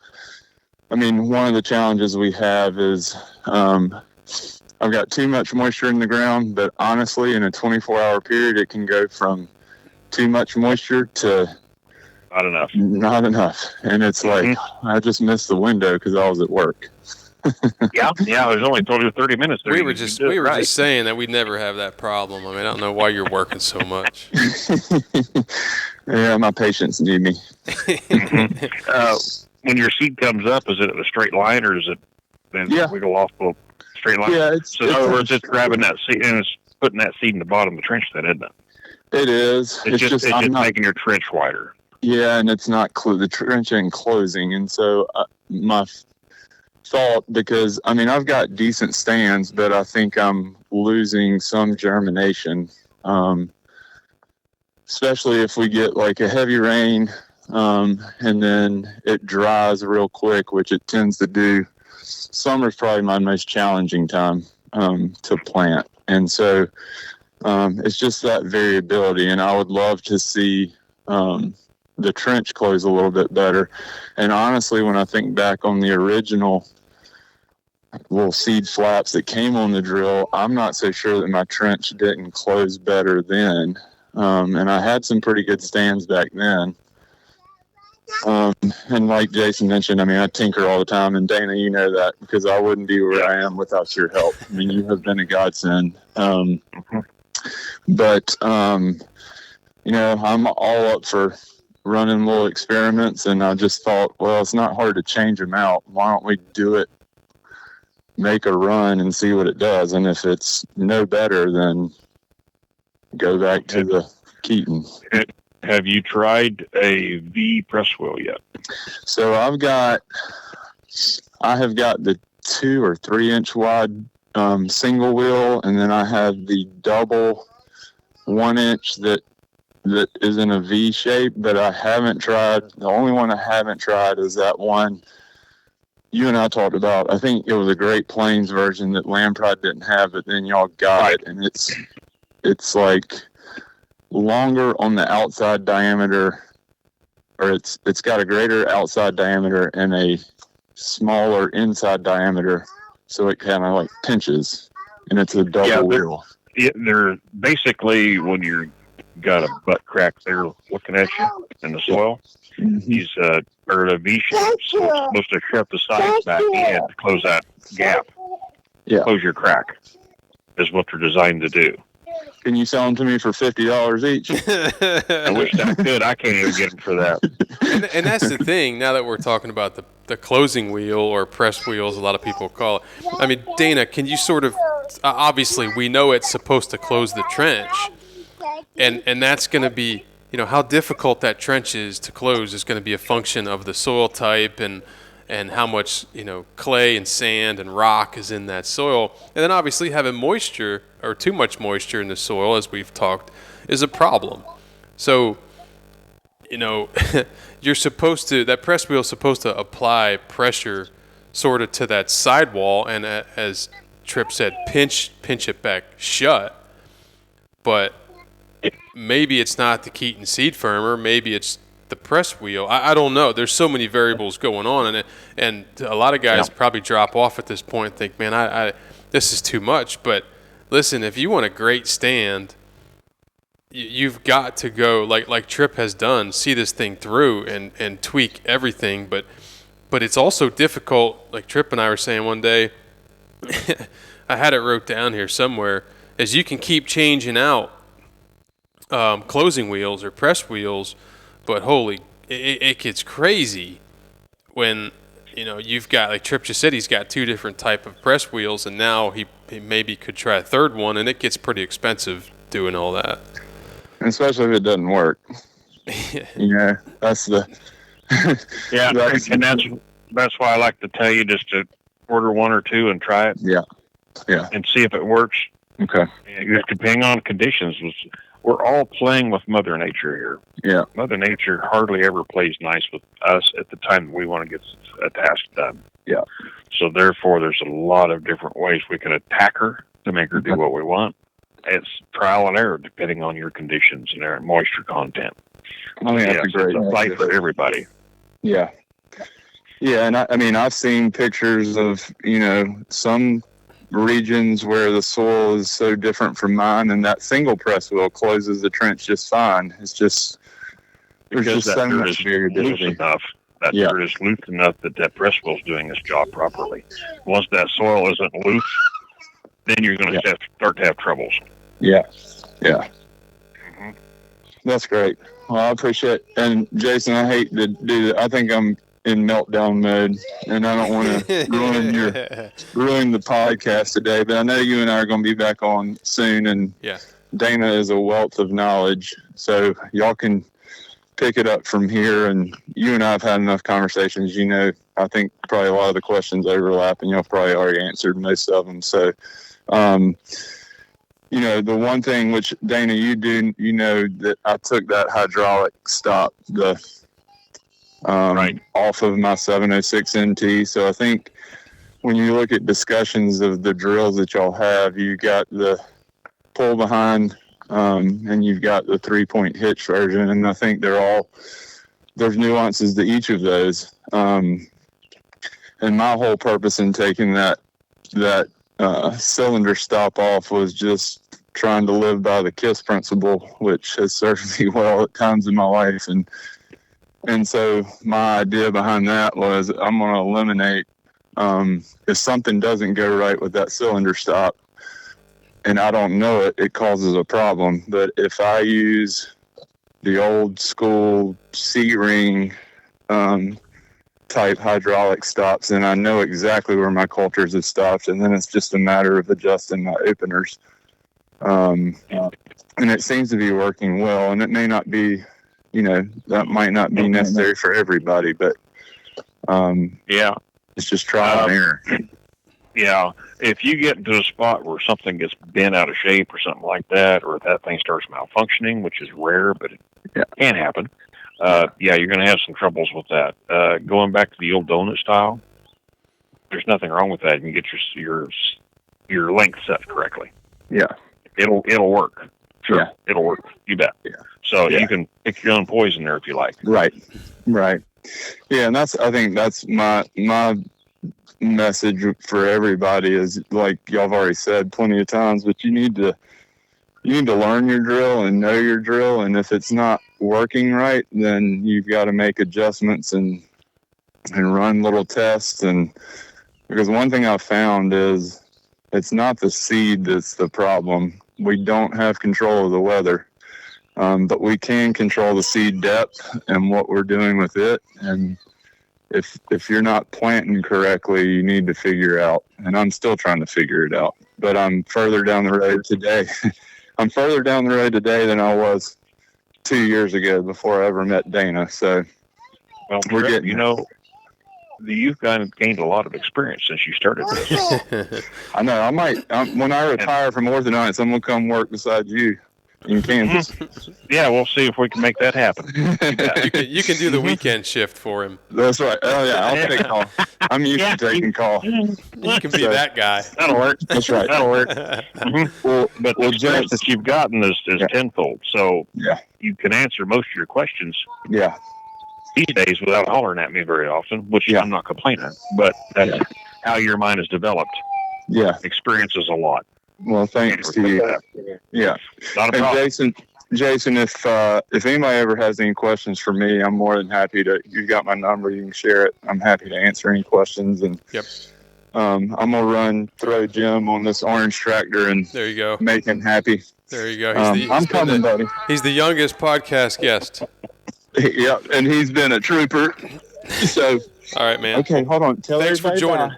I mean, one of the challenges we have is I've got too much moisture in the ground, but honestly, in a 24-hour period, it can go from too much moisture to not enough. And it's like, I just missed the window because I was at work. Yeah, there's only 30 minutes there. We were just saying that we'd never have that problem. I mean, I don't know why you're working so much. Yeah, my patients need me. When your seed comes up, is it a straight line or is it wiggle off a straight line? Yeah, so in other words, it's grabbing that seed and it's putting that seed in the bottom of the trench, then, isn't it? It is. It's just making your trench wider. Yeah, and it's not the trench ain't closing, and so my thought, because I mean I've got decent stands, but I think I'm losing some germination, especially if we get like a heavy rain, and then it dries real quick, which it tends to do. Summer's probably my most challenging time to plant, and so it's just that variability, and I would love to see the trench close a little bit better. And honestly, when I think back on the original little seed flaps that came on the drill, I'm not so sure that my trench didn't close better then. And I had some pretty good stands back then. And like Jason mentioned, I mean, I tinker all the time, and Dana, you know that, because I wouldn't be where I am without your help. I mean, you have been a godsend. But you know, I'm all up for running little experiments, and I just thought, well, it's not hard to change them out. Why don't we do it, make a run, and see what it does? And if it's no better, then go back to the Keaton. Have you tried a V press wheel yet? So I have got the 2 or 3 inch wide single wheel, and then I have the double 1 inch that is in a V shape, but I haven't tried. The only one I haven't tried is that one you and I talked about. I think it was a Great Plains version that Lampride didn't have, but then y'all got it, and it's like longer on the outside diameter, or it's got a greater outside diameter and a smaller inside diameter, so it kind of like pinches, and it's a double wheel. They're basically, when you're got a butt crack there looking at you in the soil, these are a V shape, so it's supposed to shove the sides back in to close that gap. Close your crack is what they're designed to do. Can you sell them to me for $50 each? I wish I could. I can't even get them for that. And that's the thing. Now that we're talking about the closing wheel, or press wheels, a lot of people call it. I mean, Dana, can you sort of, obviously we know it's supposed to close the trench, and that's going to be, you know, how difficult that trench is to close is going to be a function of the soil type and how much, you know, clay and sand and rock is in that soil. And then obviously having moisture, or too much moisture in the soil, as we've talked, is a problem. So, you know, that press wheel is supposed to apply pressure sort of to that sidewall, and as Tripp said, pinch it back shut. But maybe it's not the Keaton seed firmer, maybe it's the press wheel. I don't know. There's so many variables going on, and a lot of guys probably drop off at this point and think, man, I this is too much. But listen, if you want a great stand, you've got to go like Tripp has done, see this thing through and tweak everything. But it's also difficult, like Tripp and I were saying one day, I had it wrote down here somewhere, is you can keep changing out closing wheels or press wheels, but it gets crazy when, you know, you've got, like Tripp just said, he's got 2 different type of press wheels, and now he maybe could try a third one, and it gets pretty expensive doing all that. Especially if it doesn't work. You know, that's the and that's why I like to tell you just to order 1 or 2 and try it. Yeah, and see if it works. Okay. Depending on conditions, we're all playing with Mother Nature here. Yeah. Mother Nature hardly ever plays nice with us at the time that we want to get a task done. Yeah. So therefore, there's a lot of different ways we can attack her to make her do what we want. It's trial and error depending on your conditions and their moisture content. I mean, that's a great fight for everybody. Yeah. Yeah, and I mean, I've seen pictures of, you know, some regions where the soil is so different from mine, and that single press wheel closes the trench just fine. It's just, there's just so much variability. That dirt is loose enough that press wheel's doing its job properly. Once that soil isn't loose, then you're going to start to have troubles. Yeah. That's great. Well, I appreciate it. And Jason, I hate to do that. I think I'm in meltdown mode, and I don't want to ruin the podcast today, but I know you and I are going to be back on soon, and Dana is a wealth of knowledge, so y'all can pick it up from here. And you and I have had enough conversations. You know, I think probably a lot of the questions overlap, and y'all probably already answered most of them. So, you know, the one thing which, Dana, you do, you know, that I took that hydraulic stop, off of my 706 NT. So I think when you look at discussions of the drills that y'all have, you got the pull behind, and you've got the 3-point hitch version. And I think there's nuances to each of those. And my whole purpose in taking that cylinder stop off was just trying to live by the KISS principle, which has served me well at times in my life. And And so my idea behind that was I'm going to eliminate if something doesn't go right with that cylinder stop and I don't know it, it causes a problem. But if I use the old school C-ring type hydraulic stops, and I know exactly where my coulters have stopped, and then it's just a matter of adjusting my openers. And it seems to be working well, and it may not be, that might not be necessary for everybody, but it's just trial and error. Yeah, if you get into a spot where something gets bent out of shape or something like that, or that thing starts malfunctioning, which is rare, but it can happen, you're going to have some troubles with that. Going back to the old donut style, there's nothing wrong with that. You can get your length set correctly. Yeah, it'll work. Sure, yeah. It'll work. You bet. Yeah. So you can pick your own poison there if you like. Right. Yeah, and I think that's my message for everybody is, like y'all have already said plenty of times, but you need to learn your drill and know your drill, and if it's not working right, then you've got to make adjustments and run little tests. And because one thing I've found is it's not the seed that's the problem. We don't have control of the weather, but we can control the seed depth and what we're doing with it. And if you're not planting correctly, you need to figure out, and I'm still trying to figure it out, but I'm further down the road today. I'm further down the road today than I was 2 years ago before I ever met Dana. So we're getting, you've gained a lot of experience since you started this. I know. When I retire from orthodontics, I'm going to come work beside you in Kansas. Yeah, we'll see if we can make that happen. You can do the weekend shift for him. That's right. Oh yeah, I'll take call. I'm used to taking call. You can be that guy. That'll work. That's right. That'll work. Mm-hmm. Well, but the experience that you've gotten is tenfold. So you can answer most of your questions. Yeah. These days without hollering at me very often, which I'm not complaining, but that's how your mind is developed. Yeah. Experiences a lot. Well, thanks to you. Yeah. Not a problem. Jason, if anybody ever has any questions for me, I'm more than happy to. You've got my number. You can share it. I'm happy to answer any questions. And I'm gonna throw Jim on this orange tractor and there you go. Make him happy. There you go. I'm coming, buddy. He's the youngest podcast guest. Yeah, and he's been a trooper. So. All right, man. Okay, hold on. Thanks for joining.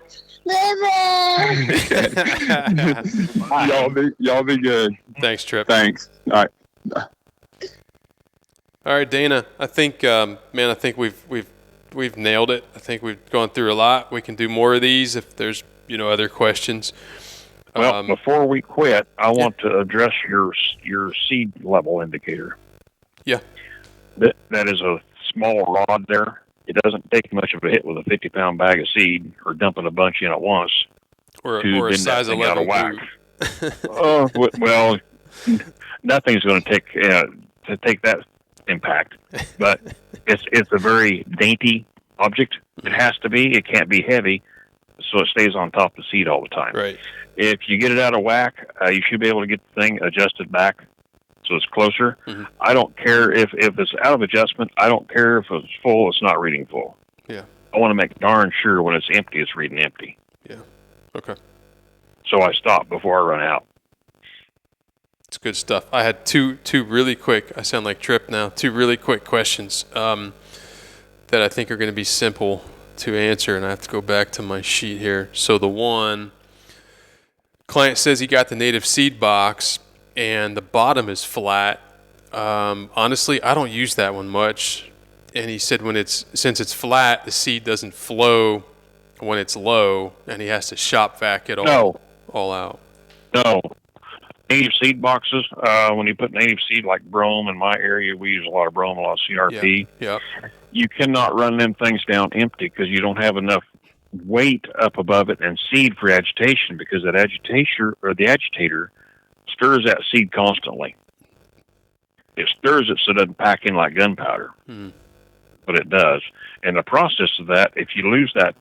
Y'all be good. Thanks, Trip. Thanks. All right. All right, Dana. I think, I think we've nailed it. I think we've gone through a lot. We can do more of these if there's other questions. Well, before we quit, I want to address your seed level indicator. Yeah. That is a small rod there. It doesn't take much of a hit with a 50-pound bag of seed or dumping a bunch in at once. Or a size 11 whack. Well, nothing's going to take that impact. But it's a very dainty object. It has to be. It can't be heavy, so it stays on top of the seed all the time. Right. If you get it out of whack, you should be able to get the thing adjusted back so it's closer. Mm-hmm. I don't care if it's out of adjustment. I don't care if it's full. It's not reading full. Yeah. I want to make darn sure when it's empty, it's reading empty. Yeah. Okay. So I stop before I run out. It's good stuff. I had two really quick. I sound like Trip now. 2 really quick questions that I think are going to be simple to answer, and I have to go back to my sheet here. So the one client says he got the native seed box and the bottom is flat. Honestly, I don't use that one much. And he said since it's flat, the seed doesn't flow when it's low, and he has to shop vac it all out. No. Native seed boxes, when you put native seed like brome, in my area, we use a lot of brome, a lot of CRP. Yeah. You cannot run them things down empty because you don't have enough weight up above it and seed for agitation, because that the agitator stirs that seed constantly. It stirs it so it doesn't pack in like gunpowder, but it does. And the process of that, if you lose that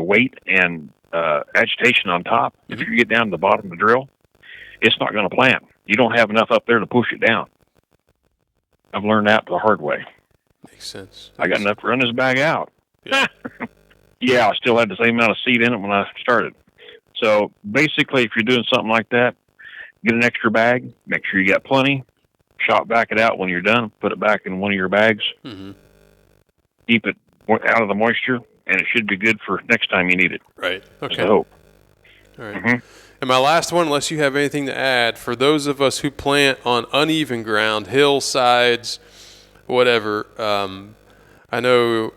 weight and agitation on top, if you get down to the bottom of the drill, it's not going to plant. You don't have enough up there to push it down. I've learned that the hard way. Makes sense. I got enough to run this bag out. Yeah. Yeah, I still had the same amount of seed in it when I started. So basically, if you're doing something like that, get an extra bag, make sure you got plenty, shop back it out when you're done, put it back in one of your bags, Mm-hmm. keep it out of the moisture, and it should be good for next time you need it. Right. Okay. I hope. All right. Mhm. And my last one, unless you have anything to add, for those of us who plant on uneven ground, hillsides, whatever, I know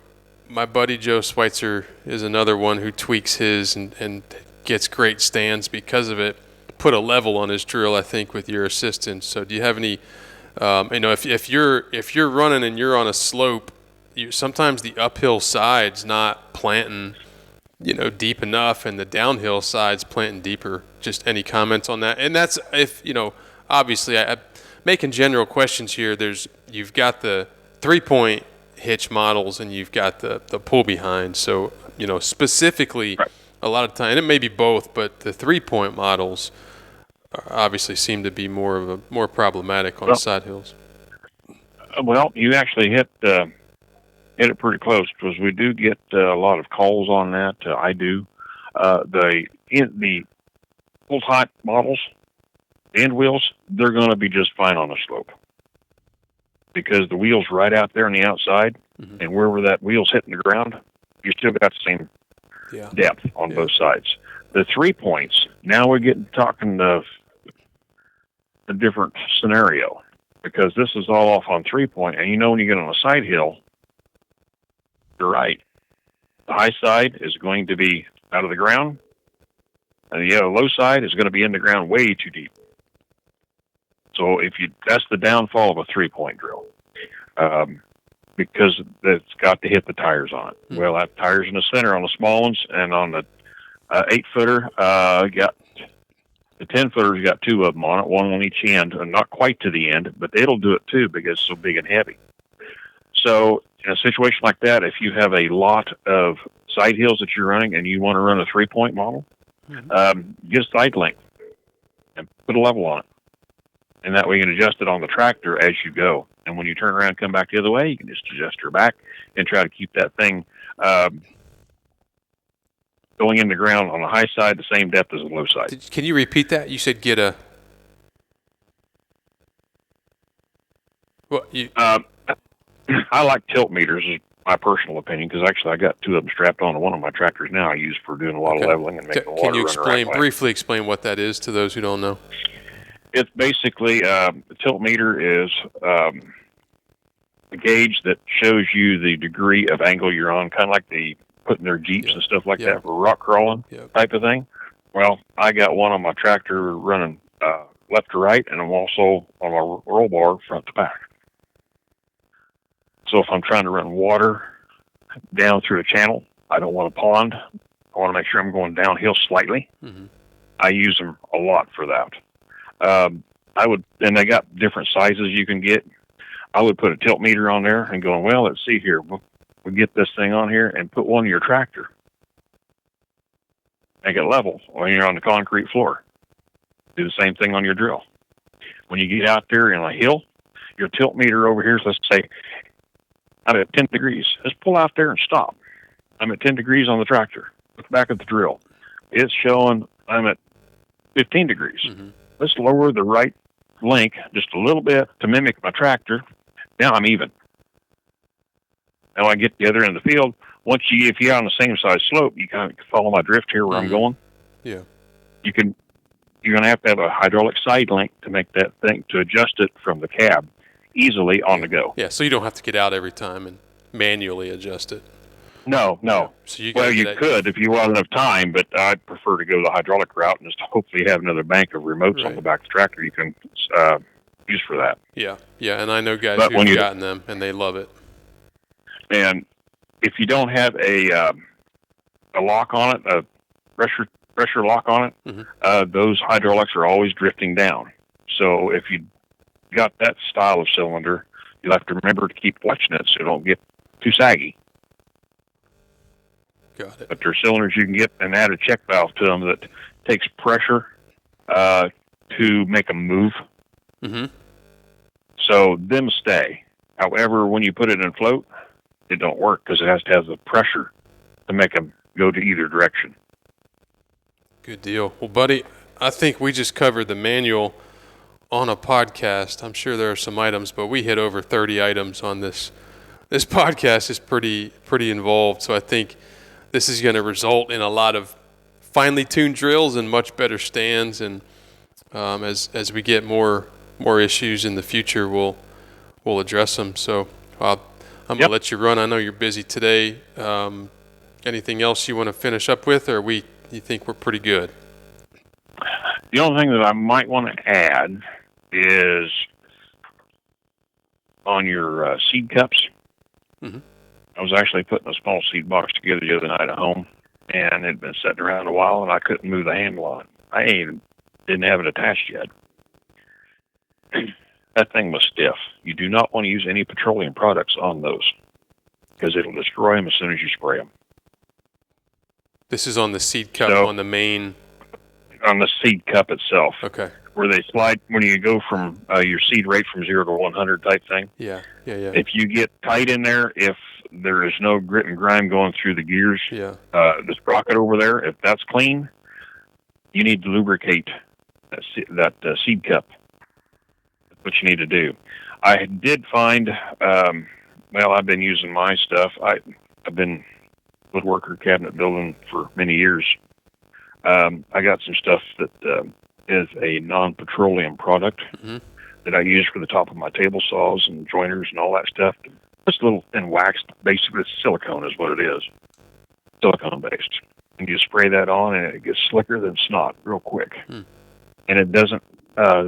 my buddy Joe Schweitzer is another one who tweaks his and gets great stands because of it. Put a level on his drill, I think, with your assistance. So do you have any, if you're running and you're on a slope, sometimes the uphill side's not planting, deep enough, and the downhill side's planting deeper. Just any comments on that? And that's obviously, I making general questions here. You've got the 3-point hitch models and you've got the pull behind. So, specifically, Right. a lot of time, and it may be both, but the 3-point models obviously seem to be more problematic on side hills. Well, you actually hit it pretty close because we do get a lot of calls on that. I do. The full height models, the end wheels, they're going to be just fine on a slope because the wheel's right out there on the outside, Mm-hmm. and wherever that wheel's hitting the ground, you still got the same depth on both sides. The 3 points, now we're talking of a different scenario because this is all off on 3-point, and when you get on a side hill, you're right. The high side is going to be out of the ground, and the low side is going to be in the ground way too deep. So that's the downfall of a 3-point drill, because it's got to hit the tires on it. Mm-hmm. Well, that tires in the center on the small ones, and on the 8-footer, got the 10-footer's got 2 of them on it, one on each end, and not quite to the end, but it'll do it too because it's so big and heavy. So in a situation like that, if you have a lot of side hills that you're running and you want to run a 3-point model, get a side length and put a level on it. And that way you can adjust it on the tractor as you go. And when you turn around and come back the other way, you can just adjust your back and try to keep that thing going in the ground on the high side the same depth as the low side. Can you repeat that? You said get a... I like tilt meters, is my personal opinion, because actually I got 2 of them strapped onto one of my tractors now. I use for doing a lot of leveling and making the water run the right way. Briefly explain what that is to those who don't know? It's basically a tilt meter is a gauge that shows you the degree of angle you're on, kind of like the putting their Jeeps and stuff like that for rock crawling type of thing. Well, I got one on my tractor running left to right, and I'm also on my roll bar front to back. So if I'm trying to run water down through a channel, I don't want a pond. I want to make sure I'm going downhill slightly. Mm-hmm. I use them a lot for that. And they got different sizes you can get. I would put a tilt meter on there and go, well, let's see here. We'll get this thing on here and put one in your tractor. Make it level when you're on the concrete floor. Do the same thing on your drill. When you get out there in a hill, your tilt meter over here, let's say, I'm at 10 degrees. Let's pull out there and stop. I'm at 10 degrees on the tractor. Look back at the drill. It's showing I'm at 15 degrees. Mm-hmm. Let's lower the right link just a little bit to mimic my tractor. Now I'm even. Now I get the other end of the field. If you're on the same size slope, you kind of follow my drift here where I'm going. Yeah. You're going to have a hydraulic side link to make that thing, to adjust it from the cab easily on the go. Yeah, so you don't have to get out every time and manually adjust it. No. So you could if you want enough time, but I'd prefer to go the hydraulic route and just hopefully have another bank of remotes on the back of the tractor you can use for that. Yeah, and I know guys who've gotten them, and they love it. And if you don't have a lock on it, a pressure lock on it, mm-hmm. Those hydraulics are always drifting down. So if you got that style of cylinder, you'll have to remember to keep watching it so it don't get too saggy. Got it. But there are cylinders you can get and add a check valve to them that takes pressure to make them move. Mm-hmm. So them stay. However, when you put it in float, it don't work because it has to have the pressure to make them go to either direction. Good deal. Well, buddy, I think we just covered the manual on a podcast. I'm sure there are some items, but we hit over 30 items on this. This podcast is pretty involved, so I think this is going to result in a lot of finely tuned drills and much better stands. And as we get more issues in the future, we'll address them. So I'm gonna let you run. I know you're busy today. Anything else you want to finish up with, or you think we're pretty good? The only thing that I might want to add is on your seed cups. Mm-hmm. I was actually putting a small seed box together the other night at home, and it had been sitting around a while, and I couldn't move the handle on it. I didn't have it attached yet. That thing was stiff. You do not want to use any petroleum products on those because it'll destroy them as soon as you spray them. This is on the seed cup, on the main... On the seed cup itself. Okay. Where they slide, when you go from your seed rate from 0 to 100 type thing. Yeah. If you get tight in there, if there is no grit and grime going through the gears, the sprocket over there, if that's clean, you need to lubricate that seed cup. That's what you need to do. I did find, I've been using my stuff. I've been woodworker cabinet building for many years. I got some stuff that is a non-petroleum product that I use for the top of my table saws and joiners and all that stuff. It's a little thin waxed. Basically, it's silicone is what it is. Silicone based. And you spray that on and it gets slicker than snot real quick. And it doesn't,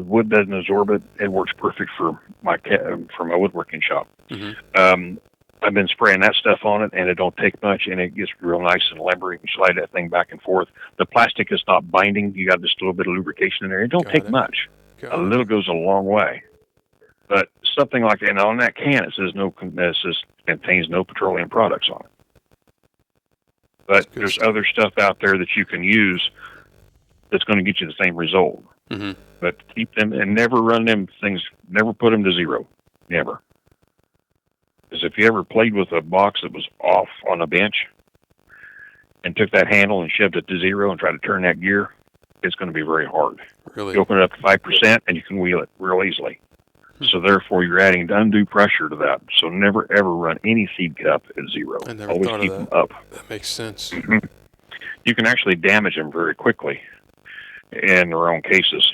wood doesn't absorb it. It works perfect for my woodworking shop. I've been spraying that stuff on it, and it don't take much, and it gets real nice and limber. You can slide that thing back and forth. The plastic is not binding. You got just a little bit of lubrication in there. It don't take much. A little goes a long way. But something like that, and on that can, it says contains no petroleum products on it. But there's other stuff out there that you can use that's going to get you the same result. But keep them, and never run them things, never put them to 0. Never. Because if you ever played with a box that was off on a bench and took that handle and shoved it to 0 and tried to turn that gear, it's going to be very hard. Really? You open it up to 5% and you can wheel it real easily. So therefore, you're adding undue pressure to that. So never, ever run any seed cup at 0. I never Always thought keep of that. them up. That makes sense. You can actually damage them very quickly in their own cases.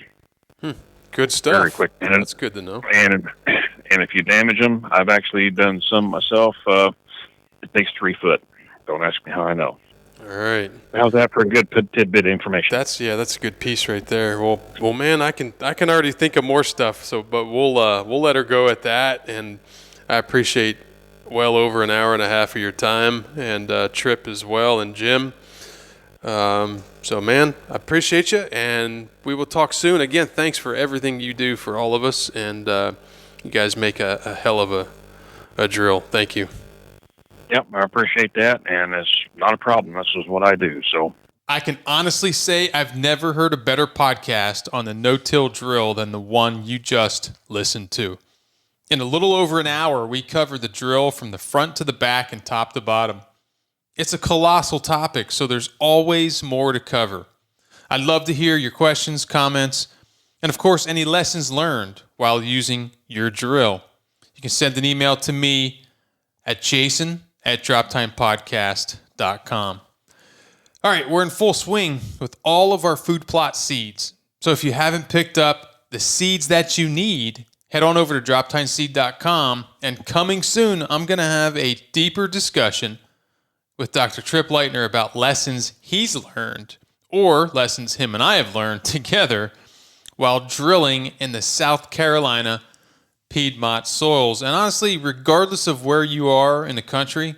Good stuff. Very quick. And that's good to know. And if you damage them, I've actually done some myself. It takes 3 foot. Don't ask me how I know. All right. How's that for a good tidbit of information? That's a good piece right there. Well, man, I can already think of more stuff. But we'll let her go at that. And I appreciate well over an hour and a half of your time, and Trip as well, and Jim. So, man, I appreciate you, and we will talk soon. Again, thanks for everything you do for all of us, and you guys make a hell of a drill. Thank you. Yep, I appreciate that, and it's not a problem. This is what I do. So I can honestly say I've never heard a better podcast on the no-till drill than the one you just listened to. In a little over an hour, we covered the drill from the front to the back and top to bottom. It's a colossal topic, so there's always more to cover. I'd love to hear your questions, comments, and of course, any lessons learned while using your drill. You can send an email to me at jason@droptimepodcast.com. All right, we're in full swing with all of our food plot seeds. So if you haven't picked up the seeds that you need, head on over to droptineseed.com, and coming soon, I'm going to have a deeper discussion with Dr. Trip Leitner about lessons he's learned, or lessons him and I have learned together while drilling in the South Carolina Piedmont soils. And honestly, regardless of where you are in the country,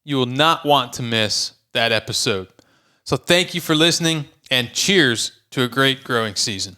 you will not want to miss that episode. So thank you for listening, and cheers to a great growing season.